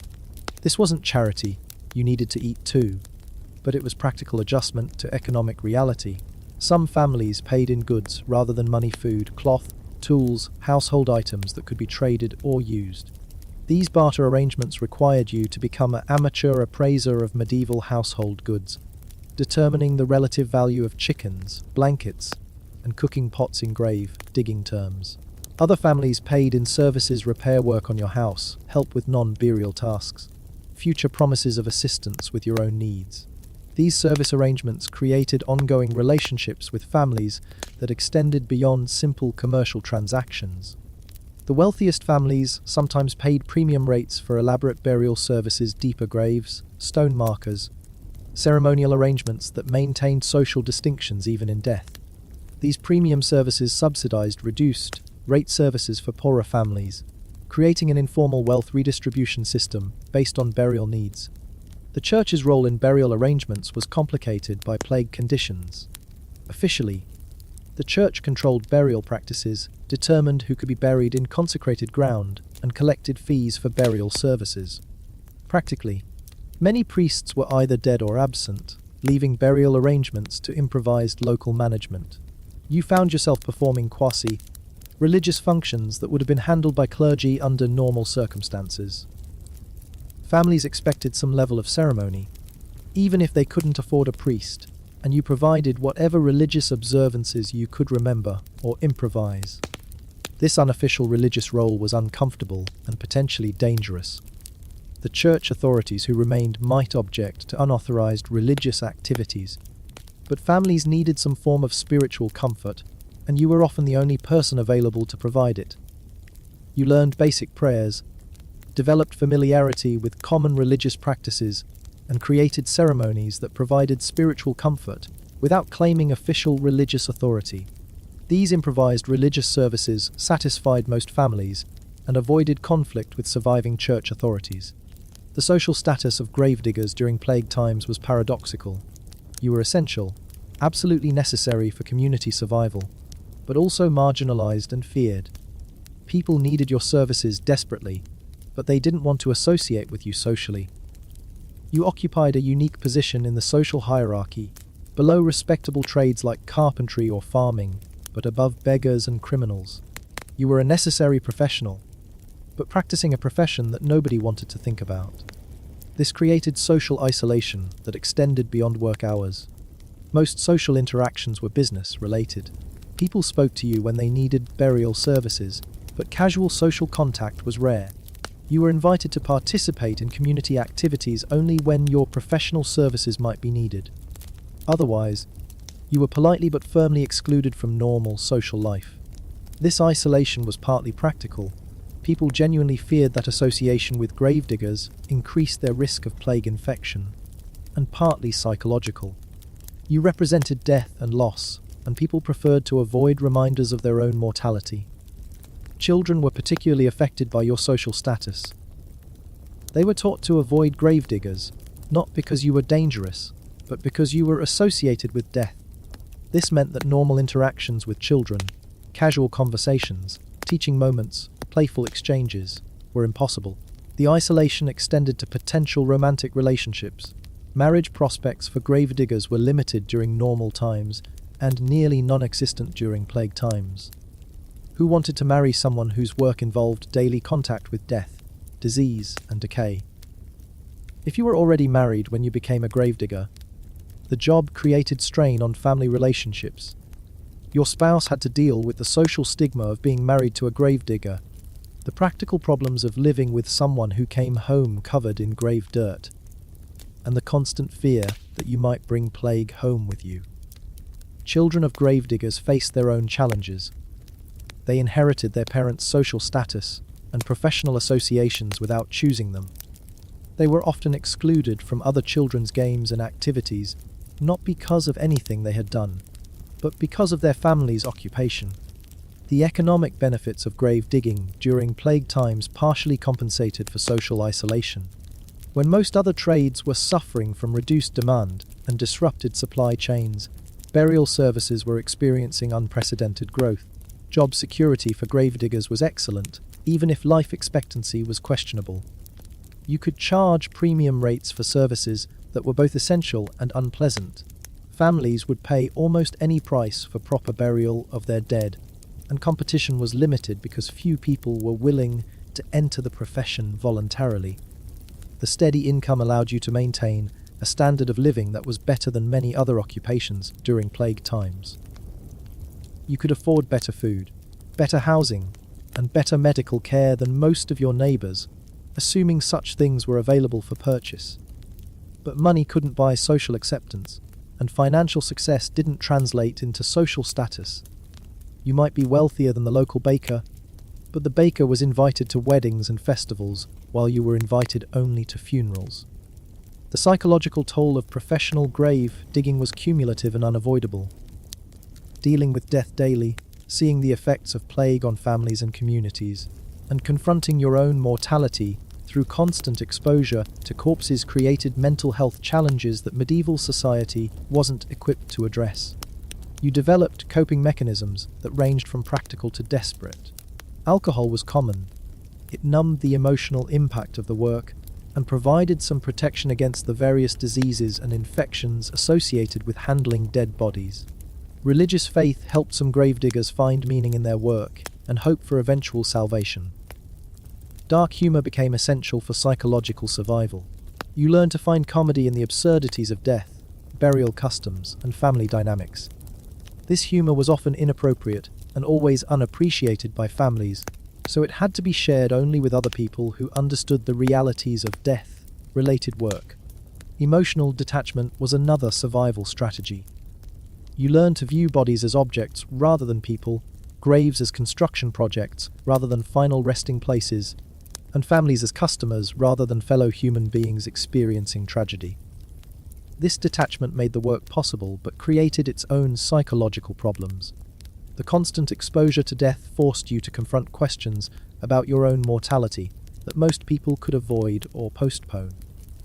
This wasn't charity, you needed to eat too, but it was practical adjustment to economic reality. Some families paid in goods rather than money: food, cloth, tools, household items that could be traded or used. These barter arrangements required you to become an amateur appraiser of medieval household goods, determining the relative value of chickens, blankets, and cooking pots in grave digging terms. Other families paid in services: repair work on your house, help with non-burial tasks, future promises of assistance with your own needs. These service arrangements created ongoing relationships with families that extended beyond simple commercial transactions. The wealthiest families sometimes paid premium rates for elaborate burial services: deeper graves, stone markers, ceremonial arrangements that maintained social distinctions even in death. These premium services subsidized reduced rate services for poorer families, creating an informal wealth redistribution system based on burial needs. The church's role in burial arrangements was complicated by plague conditions. Officially, the church controlled burial practices, determined who could be buried in consecrated ground, and collected fees for burial services. Practically, many priests were either dead or absent, leaving burial arrangements to improvised local management. You found yourself performing religious functions that would have been handled by clergy under normal circumstances. Families expected some level of ceremony, even if they couldn't afford a priest, and you provided whatever religious observances you could remember or improvise. This unofficial religious role was uncomfortable and potentially dangerous. The church authorities who remained might object to unauthorized religious activities, but families needed some form of spiritual comfort, and you were often the only person available to provide it. You learned basic prayers, developed familiarity with common religious practices, and created ceremonies that provided spiritual comfort without claiming official religious authority. These improvised religious services satisfied most families and avoided conflict with surviving church authorities. The social status of gravediggers during plague times was paradoxical. You were essential, absolutely necessary for community survival, but also marginalized and feared. People needed your services desperately, but they didn't want to associate with you socially. You occupied a unique position in the social hierarchy, below respectable trades like carpentry or farming, but above beggars and criminals. You were a necessary professional, but practicing a profession that nobody wanted to think about. This created social isolation that extended beyond work hours. Most social interactions were business-related. People spoke to you when they needed burial services, but casual social contact was rare. You were invited to participate in community activities only when your professional services might be needed. Otherwise, you were politely but firmly excluded from normal social life. This isolation was partly practical. People genuinely feared that association with gravediggers increased their risk of plague infection, and partly psychological. You represented death and loss, and people preferred to avoid reminders of their own mortality. Children were particularly affected by your social status. They were taught to avoid gravediggers, not because you were dangerous, but because you were associated with death. This meant that normal interactions with children, casual conversations, teaching moments, playful exchanges, were impossible. The isolation extended to potential romantic relationships. Marriage prospects for gravediggers were limited during normal times and nearly non-existent during plague times. Who wanted to marry someone whose work involved daily contact with death, disease, and decay? If you were already married when you became a gravedigger, the job created strain on family relationships. Your spouse had to deal with the social stigma of being married to a gravedigger, the practical problems of living with someone who came home covered in grave dirt, and the constant fear that you might bring plague home with you. Children of gravediggers faced their own challenges. They inherited their parents' social status and professional associations without choosing them. They were often excluded from other children's games and activities, not because of anything they had done, but because of their family's occupation. The economic benefits of grave digging during plague times partially compensated for social isolation. When most other trades were suffering from reduced demand and disrupted supply chains, burial services were experiencing unprecedented growth. Job security for gravediggers was excellent, even if life expectancy was questionable. You could charge premium rates for services that were both essential and unpleasant. Families would pay almost any price for proper burial of their dead, and competition was limited because few people were willing to enter the profession voluntarily. The steady income allowed you to maintain a standard of living that was better than many other occupations during plague times. You could afford better food, better housing, and better medical care than most of your neighbours, assuming such things were available for purchase. But money couldn't buy social acceptance, and financial success didn't translate into social status. You might be wealthier than the local baker, but the baker was invited to weddings and festivals, while you were invited only to funerals. The psychological toll of professional grave digging was cumulative and unavoidable. Dealing with death daily, seeing the effects of plague on families and communities, and confronting your own mortality through constant exposure to corpses created mental health challenges that medieval society wasn't equipped to address. You developed coping mechanisms that ranged from practical to desperate. Alcohol was common. It numbed the emotional impact of the work and provided some protection against the various diseases and infections associated with handling dead bodies. Religious faith helped some gravediggers find meaning in their work, and hope for eventual salvation. Dark humor became essential for psychological survival. You learned to find comedy in the absurdities of death, burial customs, and family dynamics. This humor was often inappropriate and always unappreciated by families, so it had to be shared only with other people who understood the realities of death-related work. Emotional detachment was another survival strategy. You learned to view bodies as objects rather than people, graves as construction projects rather than final resting places, and families as customers rather than fellow human beings experiencing tragedy. This detachment made the work possible but created its own psychological problems. The constant exposure to death forced you to confront questions about your own mortality that most people could avoid or postpone.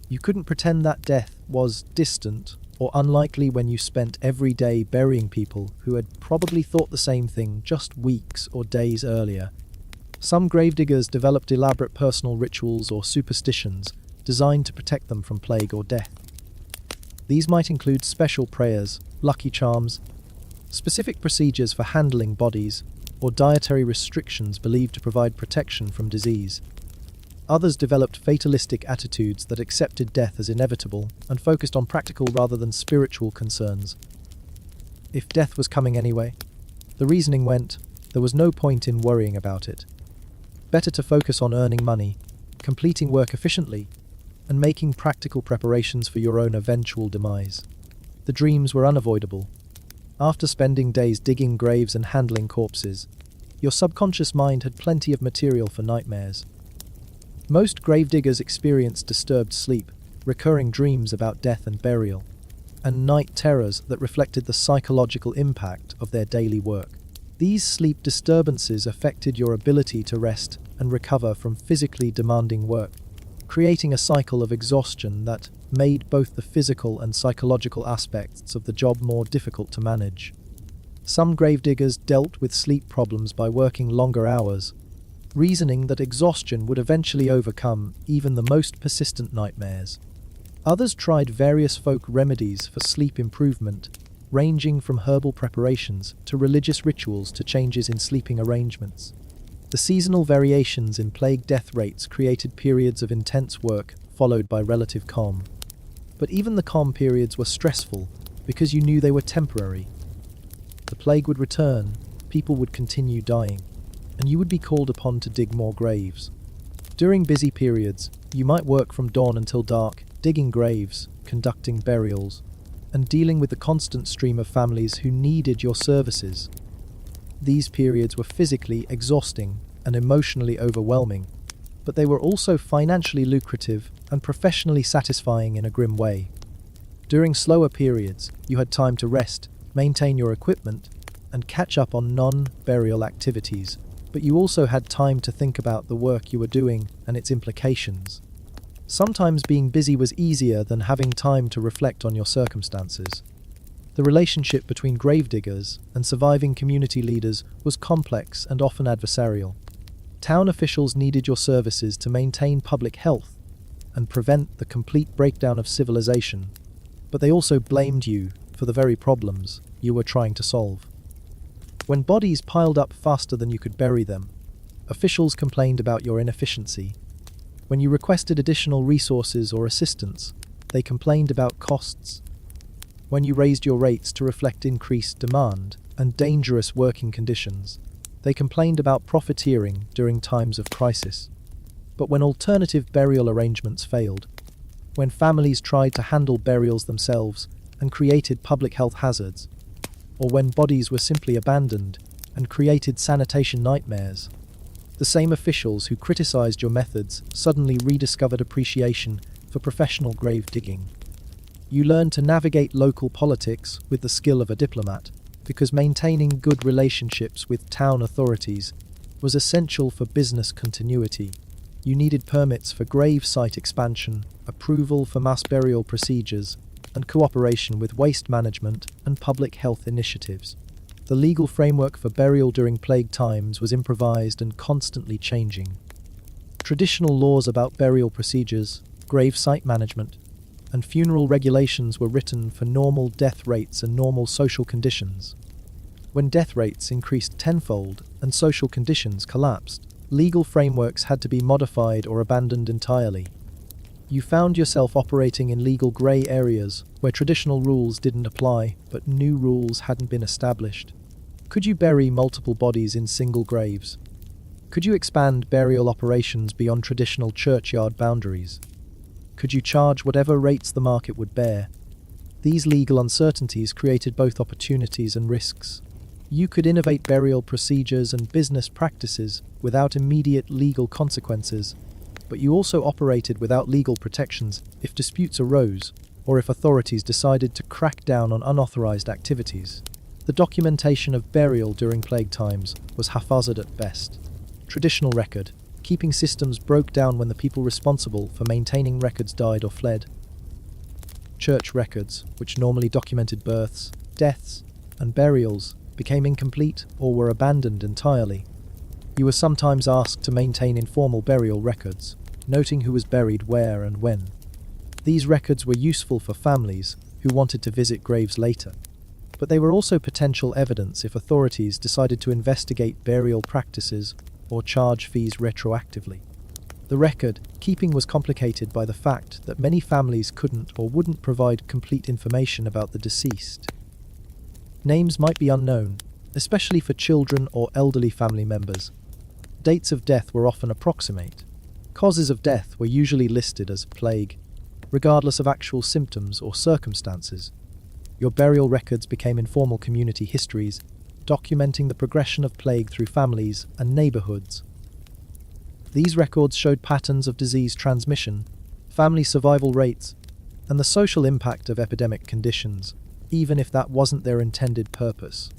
You couldn't pretend that death was distant or unlikely when you spent every day burying people who had probably thought the same thing just weeks or days earlier. Some gravediggers developed elaborate personal rituals or superstitions designed to protect them from plague or death. These might include special prayers, lucky charms, specific procedures for handling bodies, or dietary restrictions believed to provide protection from disease. Others developed fatalistic attitudes that accepted death as inevitable and focused on practical rather than spiritual concerns. If death was coming anyway, the reasoning went, there was no point in worrying about it. Better to focus on earning money, completing work efficiently, and making practical preparations for your own eventual demise. The dreams were unavoidable. After spending days digging graves and handling corpses, your subconscious mind had plenty of material for nightmares. Most gravediggers experienced disturbed sleep, recurring dreams about death and burial, and night terrors that reflected the psychological impact of their daily work. These sleep disturbances affected your ability to rest and recover from physically demanding work, creating a cycle of exhaustion that made both the physical and psychological aspects of the job more difficult to manage. Some gravediggers dealt with sleep problems by working longer hours, reasoning that exhaustion would eventually overcome even the most persistent nightmares. Others tried various folk remedies for sleep improvement, ranging from herbal preparations to religious rituals to changes in sleeping arrangements. The seasonal variations in plague death rates created periods of intense work followed by relative calm. But even the calm periods were stressful because you knew they were temporary. The plague would return, people would continue dying, and you would be called upon to dig more graves. During busy periods, you might work from dawn until dark, digging graves, conducting burials, and dealing with the constant stream of families who needed your services. These periods were physically exhausting and emotionally overwhelming, but they were also financially lucrative and professionally satisfying in a grim way. During slower periods, you had time to rest, maintain your equipment, and catch up on non-burial activities, but you also had time to think about the work you were doing and its implications. Sometimes being busy was easier than having time to reflect on your circumstances. The relationship between gravediggers and surviving community leaders was complex and often adversarial. Town officials needed your services to maintain public health and prevent the complete breakdown of civilization, but they also blamed you for the very problems you were trying to solve. When bodies piled up faster than you could bury them, officials complained about your inefficiency. When you requested additional resources or assistance, they complained about costs. When you raised your rates to reflect increased demand and dangerous working conditions, they complained about profiteering during times of crisis. But when alternative burial arrangements failed, when families tried to handle burials themselves and created public health hazards, or when bodies were simply abandoned and created sanitation nightmares, the same officials who criticized your methods suddenly rediscovered appreciation for professional grave digging. You learned to navigate local politics with the skill of a diplomat, because maintaining good relationships with town authorities was essential for business continuity. You needed permits for grave site expansion, approval for mass burial procedures, and cooperation with waste management and public health initiatives. The legal framework for burial during plague times was improvised and constantly changing. Traditional laws about burial procedures, grave site management, and funeral regulations were written for normal death rates and normal social conditions. When death rates increased tenfold and social conditions collapsed, legal frameworks had to be modified or abandoned entirely. You found yourself operating in legal grey areas where traditional rules didn't apply, but new rules hadn't been established. Could you bury multiple bodies in single graves? Could you expand burial operations beyond traditional churchyard boundaries? Could you charge whatever rates the market would bear? These legal uncertainties created both opportunities and risks. You could innovate burial procedures and business practices without immediate legal consequences, but you also operated without legal protections if disputes arose or if authorities decided to crack down on unauthorized activities. The documentation of burial during plague times was haphazard at best. Traditional record keeping systems broke down when the people responsible for maintaining records died or fled. Church records, which normally documented births, deaths, and burials, became incomplete or were abandoned entirely. You were sometimes asked to maintain informal burial records, noting who was buried where and when. These records were useful for families who wanted to visit graves later, but they were also potential evidence if authorities decided to investigate burial practices or charge fees retroactively. The record keeping was complicated by the fact that many families couldn't or wouldn't provide complete information about the deceased. Names might be unknown, especially for children or elderly family members. Dates of death were often approximate. Causes of death were usually listed as plague, regardless of actual symptoms or circumstances. Your burial records became informal community histories, documenting the progression of plague through families and neighborhoods. These records showed patterns of disease transmission, family survival rates, and the social impact of epidemic conditions, even if that wasn't their intended purpose.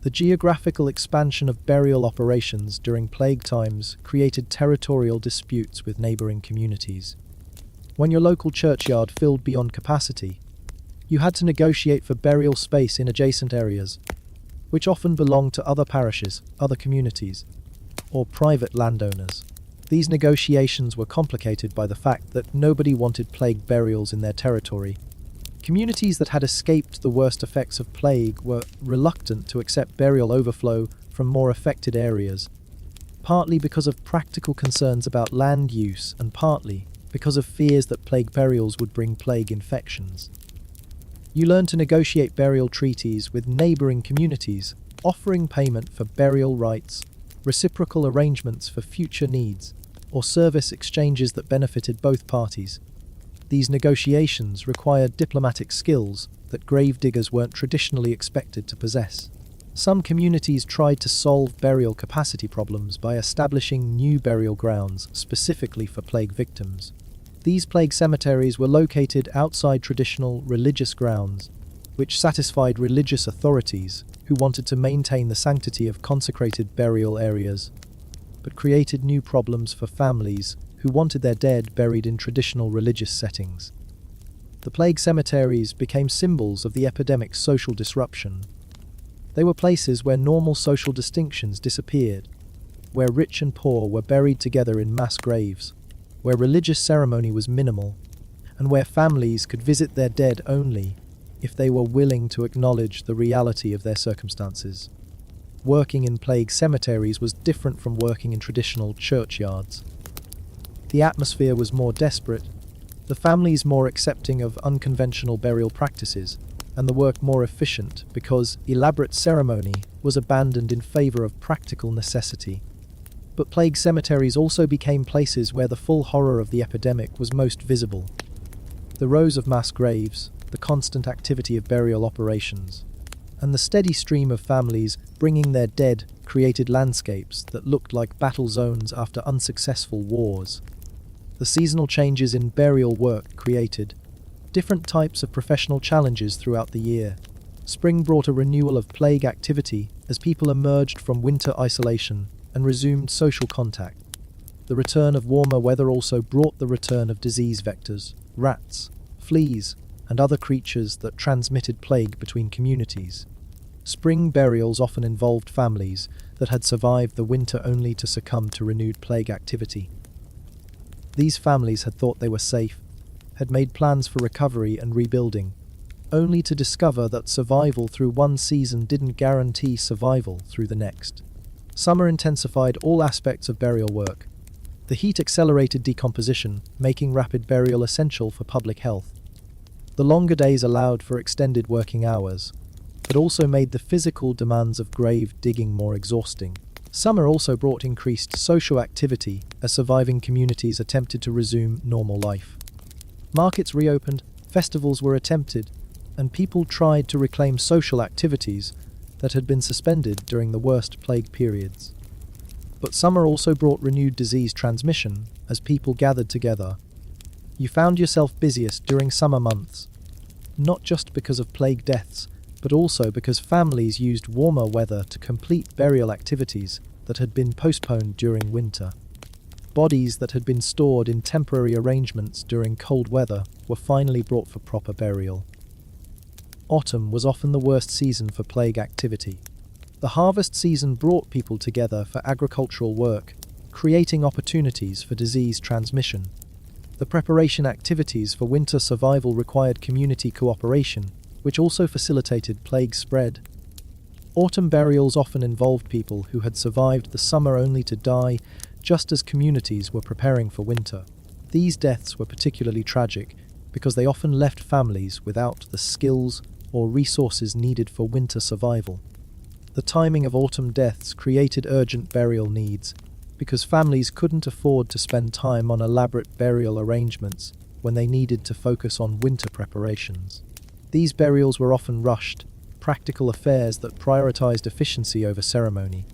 The geographical expansion of burial operations during plague times created territorial disputes with neighboring communities. When your local churchyard filled beyond capacity, you had to negotiate for burial space in adjacent areas, which often belonged to other parishes, other communities, or private landowners. These negotiations were complicated by the fact that nobody wanted plague burials in their territory. Communities that had escaped the worst effects of plague were reluctant to accept burial overflow from more affected areas, partly because of practical concerns about land use and partly because of fears that plague burials would bring plague infections. You learned to negotiate burial treaties with neighboring communities, offering payment for burial rights, reciprocal arrangements for future needs, or service exchanges that benefited both parties. These negotiations required diplomatic skills that gravediggers weren't traditionally expected to possess. Some communities tried to solve burial capacity problems by establishing new burial grounds specifically for plague victims. These plague cemeteries were located outside traditional religious grounds, which satisfied religious authorities who wanted to maintain the sanctity of consecrated burial areas, but created new problems for families who wanted their dead buried in traditional religious settings. The plague cemeteries became symbols of the epidemic's social disruption. They were places where normal social distinctions disappeared, where rich and poor were buried together in mass graves, where religious ceremony was minimal, and where families could visit their dead only if they were willing to acknowledge the reality of their circumstances. Working in plague cemeteries was different from working in traditional churchyards. The atmosphere was more desperate, the families more accepting of unconventional burial practices, and the work more efficient because elaborate ceremony was abandoned in favor of practical necessity. But plague cemeteries also became places where the full horror of the epidemic was most visible. The rows of mass graves, the constant activity of burial operations, and the steady stream of families bringing their dead created landscapes that looked like battle zones after unsuccessful wars. The seasonal changes in burial work created different types of professional challenges throughout the year. Spring brought a renewal of plague activity as people emerged from winter isolation and resumed social contact. The return of warmer weather also brought the return of disease vectors, rats, fleas, and other creatures that transmitted plague between communities. Spring burials often involved families that had survived the winter only to succumb to renewed plague activity. These families had thought they were safe, had made plans for recovery and rebuilding, only to discover that survival through one season didn't guarantee survival through the next. Summer intensified all aspects of burial work. The heat accelerated decomposition, making rapid burial essential for public health. The longer days allowed for extended working hours, but also made the physical demands of grave digging more exhausting. Summer also brought increased social activity as surviving communities attempted to resume normal life. Markets reopened, festivals were attempted, and people tried to reclaim social activities that had been suspended during the worst plague periods. But summer also brought renewed disease transmission as people gathered together. You found yourself busiest during summer months, not just because of plague deaths, but also because families used warmer weather to complete burial activities that had been postponed during winter. Bodies that had been stored in temporary arrangements during cold weather were finally brought for proper burial. Autumn was often the worst season for plague activity. The harvest season brought people together for agricultural work, creating opportunities for disease transmission. The preparation activities for winter survival required community cooperation, which also facilitated plague spread. Autumn burials often involved people who had survived the summer only to die just as communities were preparing for winter. These deaths were particularly tragic because they often left families without the skills or resources needed for winter survival. The timing of autumn deaths created urgent burial needs because families couldn't afford to spend time on elaborate burial arrangements when they needed to focus on winter preparations. These burials were often rushed, practical affairs that prioritized efficiency over ceremony.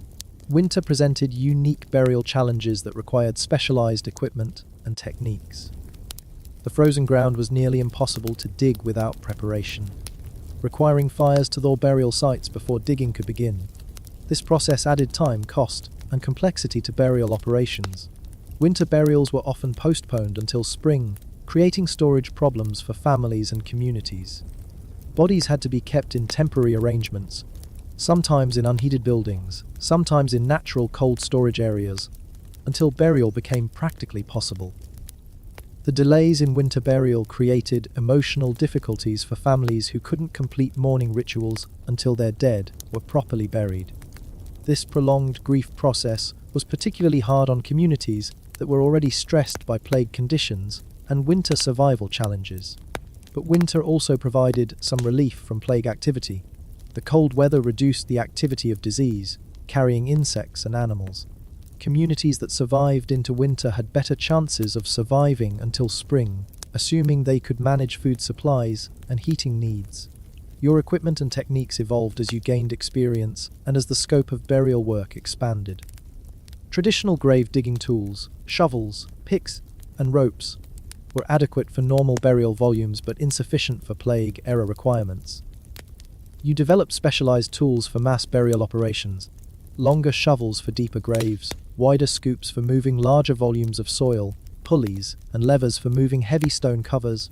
Winter presented unique burial challenges that required specialized equipment and techniques. The frozen ground was nearly impossible to dig without preparation, requiring fires to thaw burial sites before digging could begin. This process added time, cost, and complexity to burial operations. Winter burials were often postponed until spring, creating storage problems for families and communities. Bodies had to be kept in temporary arrangements, sometimes in unheated buildings, sometimes in natural cold storage areas, until burial became practically possible. The delays in winter burial created emotional difficulties for families who couldn't complete mourning rituals until their dead were properly buried. This prolonged grief process was particularly hard on communities that were already stressed by plague conditions and winter survival challenges. But winter also provided some relief from plague activity. The cold weather reduced the activity of disease, carrying insects and animals. Communities that survived into winter had better chances of surviving until spring, assuming they could manage food supplies and heating needs. Your equipment and techniques evolved as you gained experience and as the scope of burial work expanded. Traditional grave digging tools, shovels, picks, and ropes were adequate for normal burial volumes but insufficient for plague-era requirements. You developed specialized tools for mass burial operations, longer shovels for deeper graves, wider scoops for moving larger volumes of soil, pulleys and levers for moving heavy stone covers,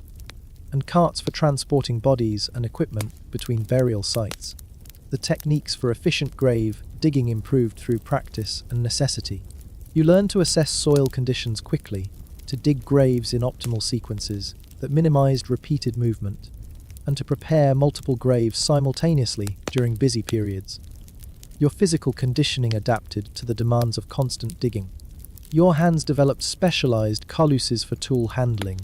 and carts for transporting bodies and equipment between burial sites. The techniques for efficient grave digging improved through practice and necessity. You learned to assess soil conditions quickly, to dig graves in optimal sequences that minimized repeated movement, and to prepare multiple graves simultaneously during busy periods. Your physical conditioning adapted to the demands of constant digging. Your hands developed specialized calluses for tool handling.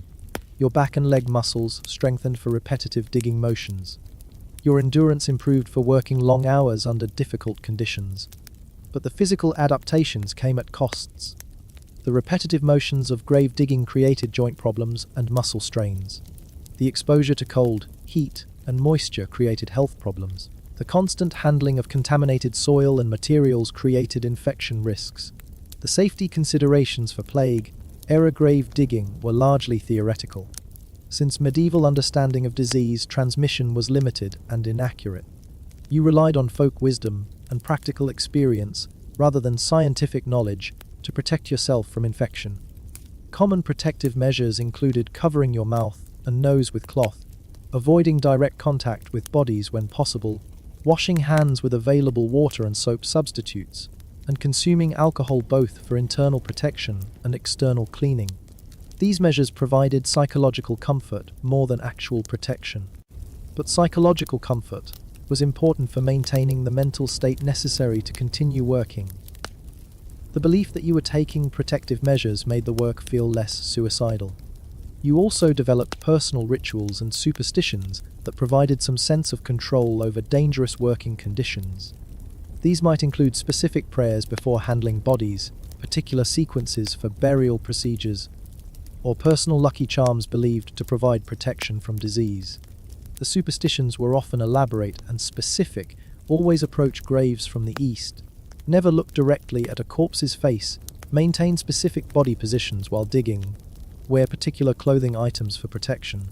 Your back and leg muscles strengthened for repetitive digging motions. Your endurance improved for working long hours under difficult conditions. But the physical adaptations came at costs. The repetitive motions of grave digging created joint problems and muscle strains. The exposure to cold, heat, and moisture created health problems. The constant handling of contaminated soil and materials created infection risks. The safety considerations for plague-era grave digging were largely theoretical, since medieval understanding of disease transmission was limited and inaccurate. You relied on folk wisdom and practical experience rather than scientific knowledge to protect yourself from infection. Common protective measures included covering your mouth and nose with cloth, avoiding direct contact with bodies when possible, washing hands with available water and soap substitutes, and consuming alcohol both for internal protection and external cleaning. These measures provided psychological comfort more than actual protection. But psychological comfort was important for maintaining the mental state necessary to continue working. The belief that you were taking protective measures made the work feel less suicidal. You also developed personal rituals and superstitions that provided some sense of control over dangerous working conditions. These might include specific prayers before handling bodies, particular sequences for burial procedures, or personal lucky charms believed to provide protection from disease. The superstitions were often elaborate and specific, always approach graves from the east, never look directly at a corpse's face, maintain specific body positions while digging, wear particular clothing items for protection.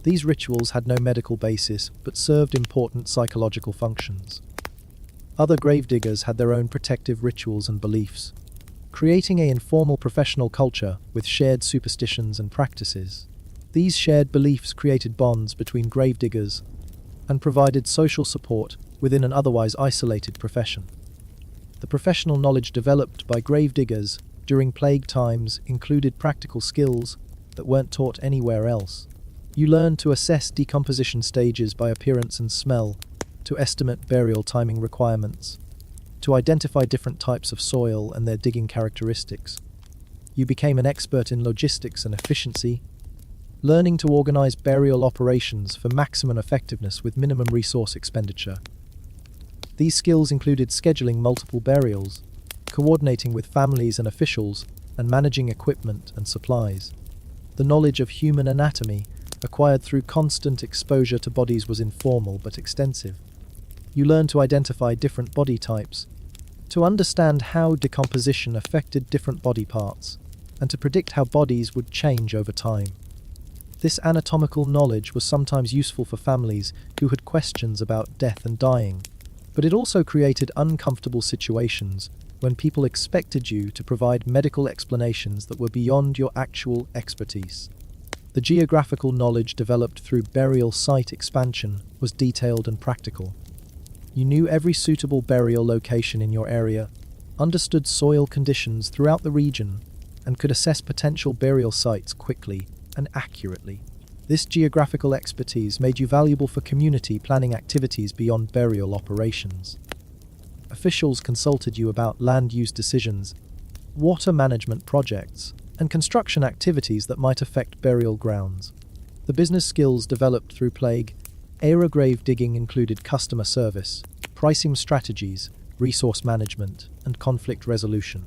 These rituals had no medical basis but served important psychological functions. Other gravediggers had their own protective rituals and beliefs, creating an informal professional culture with shared superstitions and practices. These shared beliefs created bonds between gravediggers and provided social support within an otherwise isolated profession. The professional knowledge developed by gravediggers during plague times included practical skills that weren't taught anywhere else. You learned to assess decomposition stages by appearance and smell, to estimate burial timing requirements, to identify different types of soil and their digging characteristics. You became an expert in logistics and efficiency, learning to organize burial operations for maximum effectiveness with minimum resource expenditure. These skills included scheduling multiple burials, coordinating with families and officials, and managing equipment and supplies. The knowledge of human anatomy, acquired through constant exposure to bodies, was informal but extensive. You learned to identify different body types, to understand how decomposition affected different body parts, and to predict how bodies would change over time. This anatomical knowledge was sometimes useful for families who had questions about death and dying, but it also created uncomfortable situations when people expected you to provide medical explanations that were beyond your actual expertise. The geographical knowledge developed through burial site expansion was detailed and practical. You knew every suitable burial location in your area, understood soil conditions throughout the region, and could assess potential burial sites quickly and accurately. This geographical expertise made you valuable for community planning activities beyond burial operations. Officials consulted you about land use decisions, water management projects, and construction activities that might affect burial grounds. The business skills developed through plague-era grave digging included customer service, pricing strategies, resource management, and conflict resolution.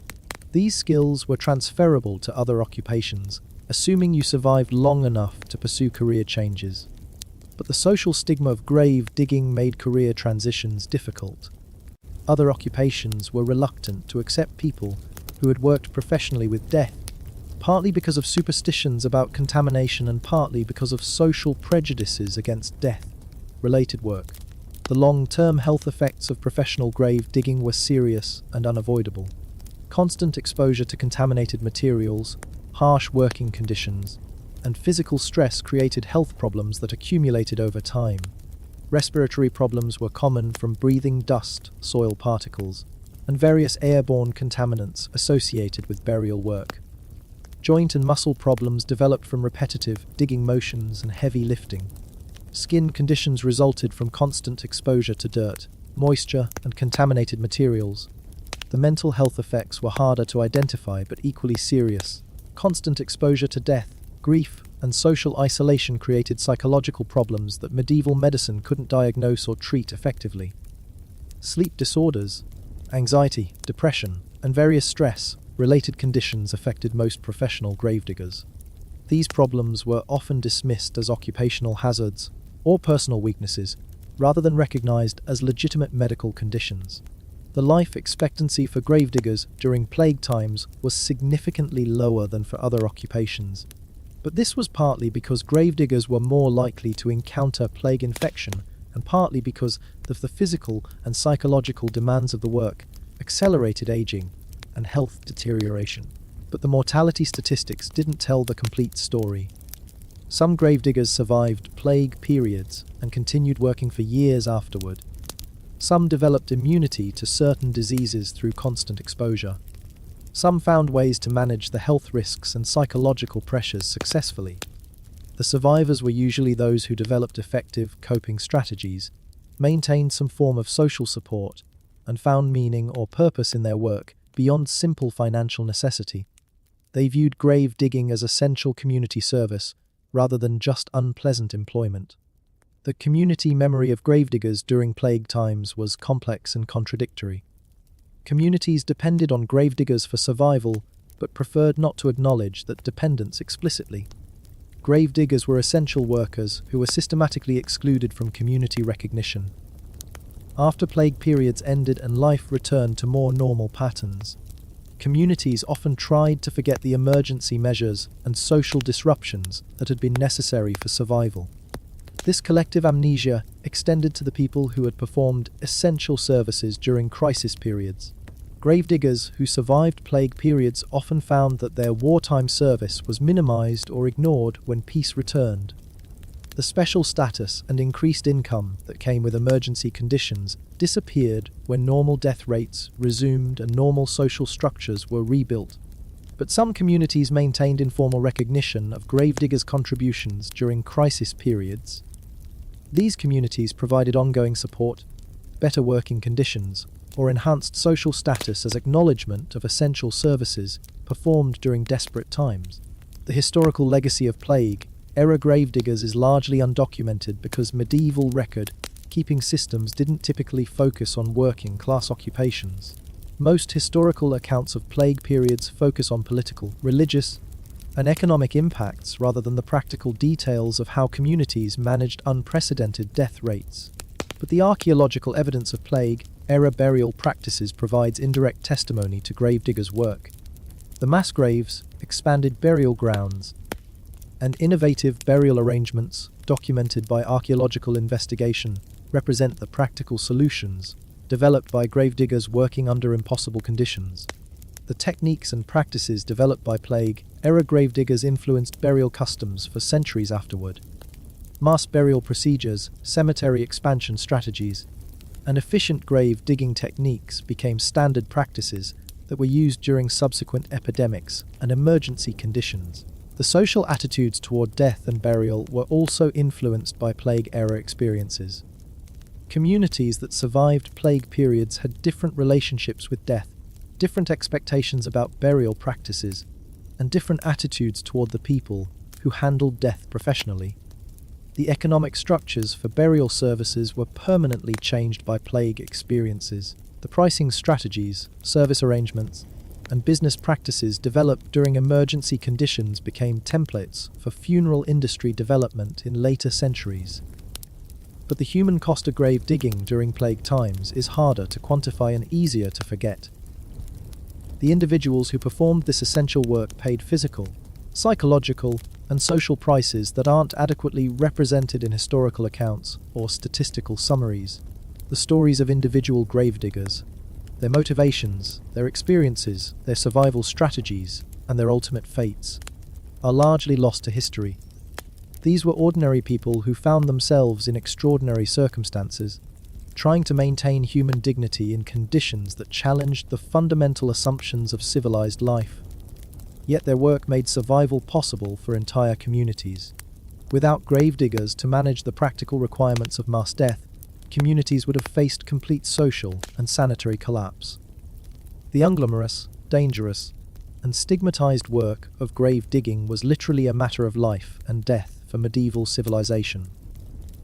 These skills were transferable to other occupations, assuming you survived long enough to pursue career changes. But the social stigma of grave digging made career transitions difficult. Other occupations were reluctant to accept people who had worked professionally with death, partly because of superstitions about contamination and partly because of social prejudices against death-related work. The long-term health effects of professional grave digging were serious and unavoidable. Constant exposure to contaminated materials, harsh working conditions, and physical stress created health problems that accumulated over time. Respiratory problems were common from breathing dust, soil particles, and various airborne contaminants associated with burial work. Joint and muscle problems developed from repetitive digging motions and heavy lifting. Skin conditions resulted from constant exposure to dirt, moisture, and contaminated materials. The mental health effects were harder to identify but equally serious. Constant exposure to death, grief, and social isolation created psychological problems that medieval medicine couldn't diagnose or treat effectively. Sleep disorders, anxiety, depression, and various stress-related conditions affected most professional gravediggers. These problems were often dismissed as occupational hazards or personal weaknesses, rather than recognized as legitimate medical conditions. The life expectancy for gravediggers during plague times was significantly lower than for other occupations, but this was partly because gravediggers were more likely to encounter plague infection and partly because of the physical and psychological demands of the work accelerated aging and health deterioration. But the mortality statistics didn't tell the complete story. Some gravediggers survived plague periods and continued working for years afterward. Some developed immunity to certain diseases through constant exposure. Some found ways to manage the health risks and psychological pressures successfully. The survivors were usually those who developed effective coping strategies, maintained some form of social support, and found meaning or purpose in their work beyond simple financial necessity. They viewed grave digging as essential community service rather than just unpleasant employment. The community memory of gravediggers during plague times was complex and contradictory. Communities depended on gravediggers for survival, but preferred not to acknowledge that dependence explicitly. Gravediggers were essential workers who were systematically excluded from community recognition. After plague periods ended and life returned to more normal patterns, communities often tried to forget the emergency measures and social disruptions that had been necessary for survival. This collective amnesia extended to the people who had performed essential services during crisis periods. Gravediggers who survived plague periods often found that their wartime service was minimized or ignored when peace returned. The special status and increased income that came with emergency conditions disappeared when normal death rates resumed and normal social structures were rebuilt. But some communities maintained informal recognition of gravediggers' contributions during crisis periods. These communities provided ongoing support, better working conditions, or enhanced social status as acknowledgement of essential services performed during desperate times. The historical legacy of plague-era gravediggers is largely undocumented because medieval record-keeping systems didn't typically focus on working-class occupations. Most historical accounts of plague periods focus on political, religious, and economic impacts rather than the practical details of how communities managed unprecedented death rates. But the archaeological evidence of plague-era burial practices provides indirect testimony to gravediggers' work. The mass graves, expanded burial grounds, and innovative burial arrangements documented by archaeological investigation represent the practical solutions developed by gravediggers working under impossible conditions. The techniques and practices developed by plague-era gravediggers influenced burial customs for centuries afterward. Mass burial procedures, cemetery expansion strategies, and efficient grave digging techniques became standard practices that were used during subsequent epidemics and emergency conditions. The social attitudes toward death and burial were also influenced by plague-era experiences. Communities that survived plague periods had different relationships with death, different expectations about burial practices, and different attitudes toward the people who handled death professionally. The economic structures for burial services were permanently changed by plague experiences. The pricing strategies, service arrangements, and business practices developed during emergency conditions became templates for funeral industry development in later centuries. But the human cost of grave digging during plague times is harder to quantify and easier to forget. The individuals who performed this essential work paid physical, psychological, and social prices that aren't adequately represented in historical accounts or statistical summaries. The stories of individual gravediggers, their motivations, their experiences, their survival strategies, and their ultimate fates, are largely lost to history. These were ordinary people who found themselves in extraordinary circumstances, trying to maintain human dignity in conditions that challenged the fundamental assumptions of civilized life. Yet their work made survival possible for entire communities. Without gravediggers to manage the practical requirements of mass death, communities would have faced complete social and sanitary collapse. The unglamorous, dangerous, and stigmatized work of grave digging was literally a matter of life and death for medieval civilization.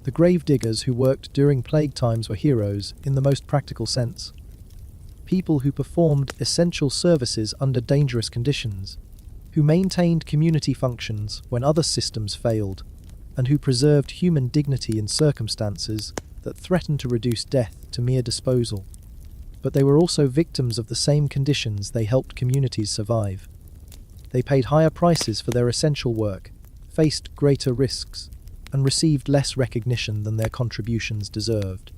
The gravediggers who worked during plague times were heroes in the most practical sense. People who performed essential services under dangerous conditions, who maintained community functions when other systems failed, and who preserved human dignity in circumstances that threatened to reduce death to mere disposal. But they were also victims of the same conditions they helped communities survive. They paid higher prices for their essential work, faced greater risks, and received less recognition than their contributions deserved.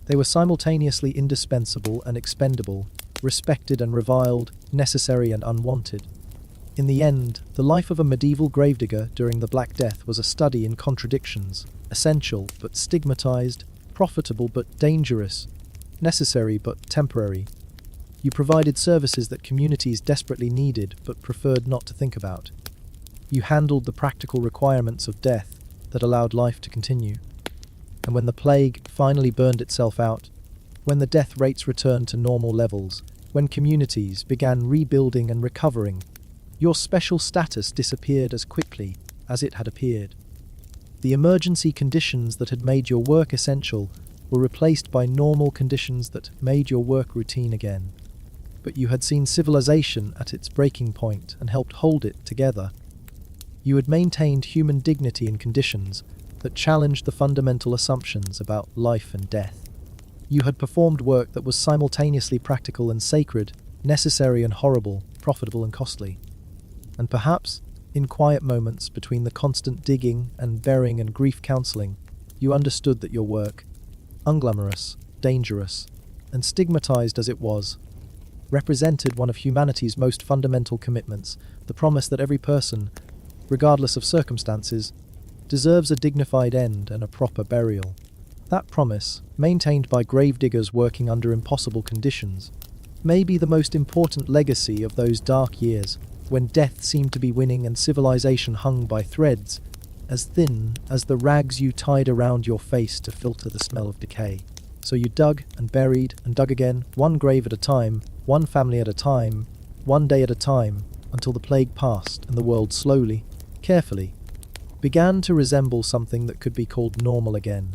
They were simultaneously indispensable and expendable, respected and reviled, necessary and unwanted. In the end, the life of a medieval gravedigger during the Black Death was a study in contradictions, essential but stigmatized, profitable but dangerous, necessary but temporary. You provided services that communities desperately needed but preferred not to think about. You handled the practical requirements of death that allowed life to continue. And when the plague finally burned itself out, when the death rates returned to normal levels, when communities began rebuilding and recovering, your special status disappeared as quickly as it had appeared. The emergency conditions that had made your work essential were replaced by normal conditions that made your work routine again. But you had seen civilization at its breaking point and helped hold it together. You had maintained human dignity in conditions that challenged the fundamental assumptions about life and death. You had performed work that was simultaneously practical and sacred, necessary and horrible, profitable and costly. And perhaps, in quiet moments between the constant digging and burying and grief counseling, you understood that your work, unglamorous, dangerous, and stigmatized as it was, represented one of humanity's most fundamental commitments, the promise that every person, regardless of circumstances, deserves a dignified end and a proper burial. That promise, maintained by gravediggers working under impossible conditions, may be the most important legacy of those dark years when death seemed to be winning and civilization hung by threads as thin as the rags you tied around your face to filter the smell of decay. So you dug and buried and dug again, one grave at a time, one family at a time, one day at a time, until the plague passed and the world slowly, carefully, began to resemble something that could be called normal again.